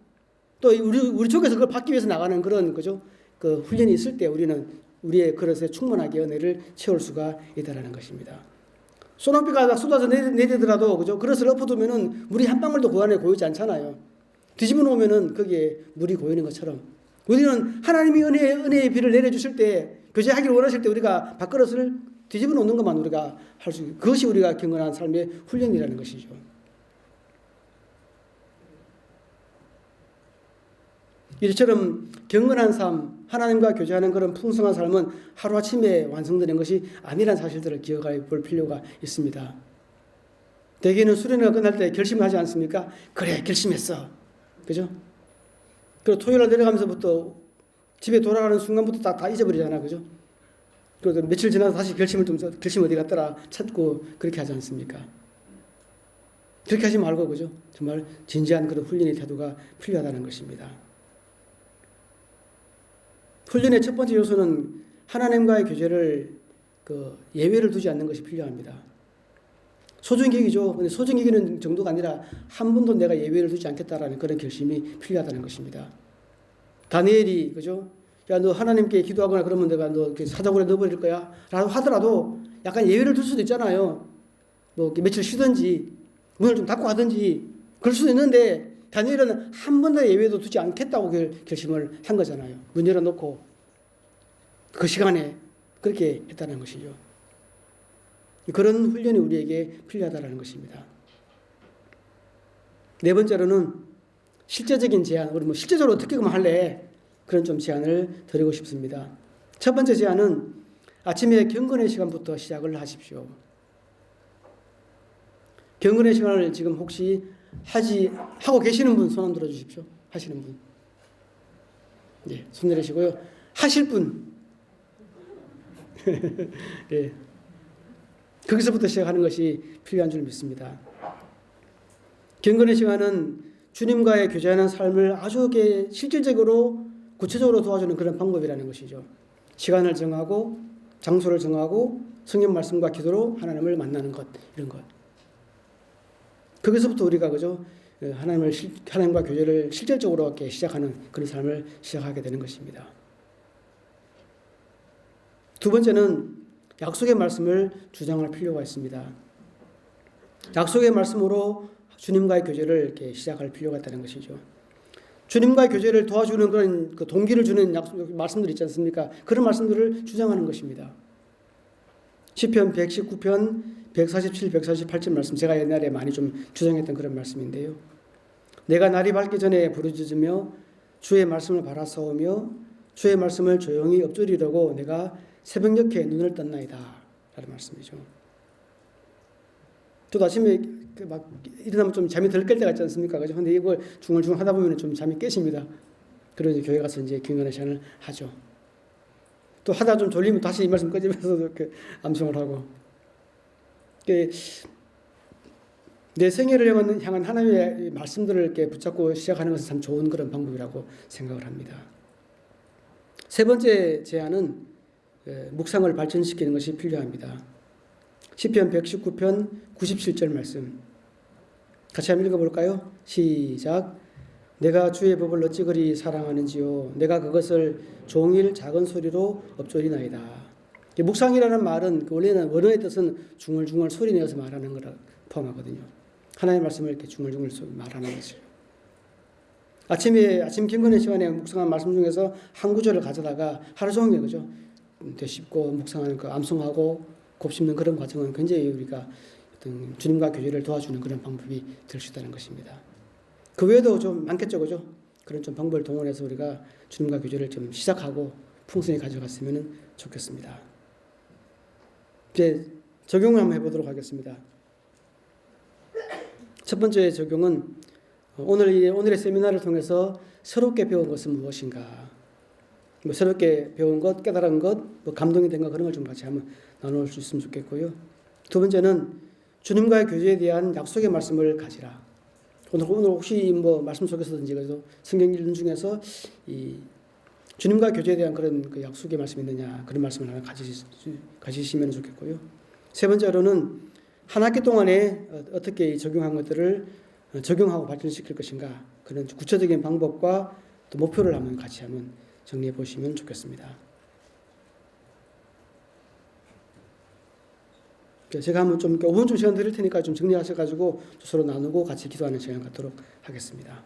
또 우리 쪽에서 그걸 받기 위해서 나가는 그런, 그죠? 그 훈련이 있을 때 우리는 우리의 그릇에 충분하게 은혜를 채울 수가 있다는 것입니다. 소낙비가 쏟아져 내리더라도, 그죠? 그릇을 엎어두면은 물이 한 방울도 그 안에 고이지 않잖아요. 뒤집어 놓으면은 거기에 물이 고이는 것처럼 우리는 하나님이 은혜의 비를 내려주실 때 교제하기를 원하실 때 우리가 밥그릇을 뒤집어 놓는 것만 우리가 할 수 있고 그것이 우리가 경건한 삶의 훈련이라는 것이죠. 이처럼 경건한 삶, 하나님과 교제하는 그런 풍성한 삶은 하루아침에 완성되는 것이 아니라는 사실들을 기억해 볼 필요가 있습니다. 대개는 수련회가 끝날 때 결심을 하지 않습니까? 그래, 결심했어. 그죠? 그리고 토요일날 내려가면서부터 집에 돌아가는 순간부터 다 잊어버리잖아. 그죠? 그리고 며칠 지나서 다시 결심 어디 갔더라 찾고 그렇게 하지 않습니까? 그렇게 하지 말고, 그죠? 정말 진지한 그런 훈련의 태도가 필요하다는 것입니다. 훈련의 첫 번째 요소는 하나님과의 교제를 예외를 두지 않는 것이 필요합니다. 소중기기죠. 근데 소중기기는 정도가 아니라 한 번도 내가 예외를 두지 않겠다라는 그런 결심이 필요하다는 것입니다. 다니엘이, 그죠? 야, 너 하나님께 기도하거나 그러면 내가 너 사자굴에 넣어버릴 거야. 라고 하더라도 약간 예외를 둘 수도 있잖아요. 뭐 며칠 쉬든지 문을 좀 닫고 하든지 그럴 수도 있는데 다니엘은 한 번도 예외도 두지 않겠다고 결심을 한 거잖아요. 문 열어놓고 그 시간에 그렇게 했다는 것이죠. 그런 훈련이 우리에게 필요하다는 것입니다. 네 번째로는 실제적인 제안, 우리 뭐 실제적으로 어떻게 그만 할래? 그런 좀 제안을 드리고 싶습니다. 첫 번째 제안은 아침에 경건의 시간부터 시작을 하십시오. 경건의 시간을 지금 혹시 하고 계시는 분 손 들어 주십시오. 하시는 분. 네, 손 내리시고요. 하실 분. 네. 거기서부터 시작하는 것이 필요한 줄 믿습니다. 경건의 시간은 주님과의 교제하는 삶을 아주 실질적으로 구체적으로 도와주는 그런 방법이라는 것이죠. 시간을 정하고 장소를 정하고 성경 말씀과 기도로 하나님을 만나는 것, 이런 것. 거기서부터 우리가, 그죠? 하나님과 교제를 실질적으로 이렇게 시작하는 그런 삶을 시작하게 되는 것입니다. 두 번째는 약속의 말씀을 주장할 필요가 있습니다. 약속의 말씀으로 주님과의 교제를 이렇게 시작할 필요가 있다는 것이죠. 주님과의 교제를 도와주는 그런 동기를 주는 말씀들 있지 않습니까? 그런 말씀들을 주장하는 것입니다. 시편 119편 147, 148절 말씀, 제가 옛날에 많이 좀 주장했던 그런 말씀인데요. 내가 날이 밝기 전에 부르짖으며 주의 말씀을 바라사오며 주의 말씀을 조용히 엎드리려고 내가 새벽녘에 눈을 떴나이다 라는 말씀이죠. 저도 아침에 막 일어나면 좀 잠이 덜 깰 때가 있지 않습니까? 그죠? 근데 이걸 중얼중얼 하다 보면 좀 잠이 깨십니다. 그러니 교회 가서 이제 경건의 시간을 하죠. 또 하다 좀 졸리면 다시 이 말씀 꺼지면서 이렇게 암송을 하고. 내 생애를 향한 하나님의 말씀들을 이렇게 붙잡고 시작하는 것은 참 좋은 그런 방법이라고 생각을 합니다. 세 번째 제안은 묵상을 발전시키는 것이 필요합니다. 시편 119편 97절 말씀 같이 한번 읽어볼까요? 시작. 내가 주의 법을 어찌 그리 사랑하는지요 내가 그것을 종일 작은 소리로 엎조리나이다. 묵상이라는 말은 원래는 원어의 뜻은 중얼중얼 소리내어서 말하는 거라 포함하거든요. 하나님의 말씀을 이렇게 중얼중얼 말하는 것이죠. 아침 경건의 시간에 묵상한 말씀 중에서 한 구절을 가져다가 하루 종일, 그죠? 되씹고 묵상하는 그 암송하고 곱씹는 그런 과정은 굉장히 우리가 어떤 주님과 교제를 도와주는 그런 방법이 될 수 있다는 것입니다. 그 외에도 좀 많겠죠, 그죠? 그런 좀 방법을 동원해서 우리가 주님과 교제를 좀 시작하고 풍성히 가져갔으면 좋겠습니다. 이제 적용을 한번 해보도록 하겠습니다. 첫 번째 적용은 오늘의 세미나를 통해서 새롭게 배운 것은 무엇인가? 새롭게 배운 것, 깨달은 것, 감동이 된 것 그런 걸 좀 같이 한번 나눌 수 있으면 좋겠고요. 두 번째는 주님과의 교제에 대한 약속의 말씀을 가지라. 오늘 혹시 말씀 속에서든지 그래서 성경 읽는 중에서 이 주님과 교제에 대한 그런 그 약속의 말씀이 있느냐 그런 말씀을 하나 가지시면 좋겠고요. 세 번째로는 한 학기 동안에 어떻게 적용한 것들을 적용하고 발전시킬 것인가 그런 구체적인 방법과 또 목표를 한번 같이 한번 정리해 보시면 좋겠습니다. 제가 한번 좀 5분쯤 시간 드릴 테니까 좀 정리하셔가지고 서로 나누고 같이 기도하는 시간 갖도록 하겠습니다.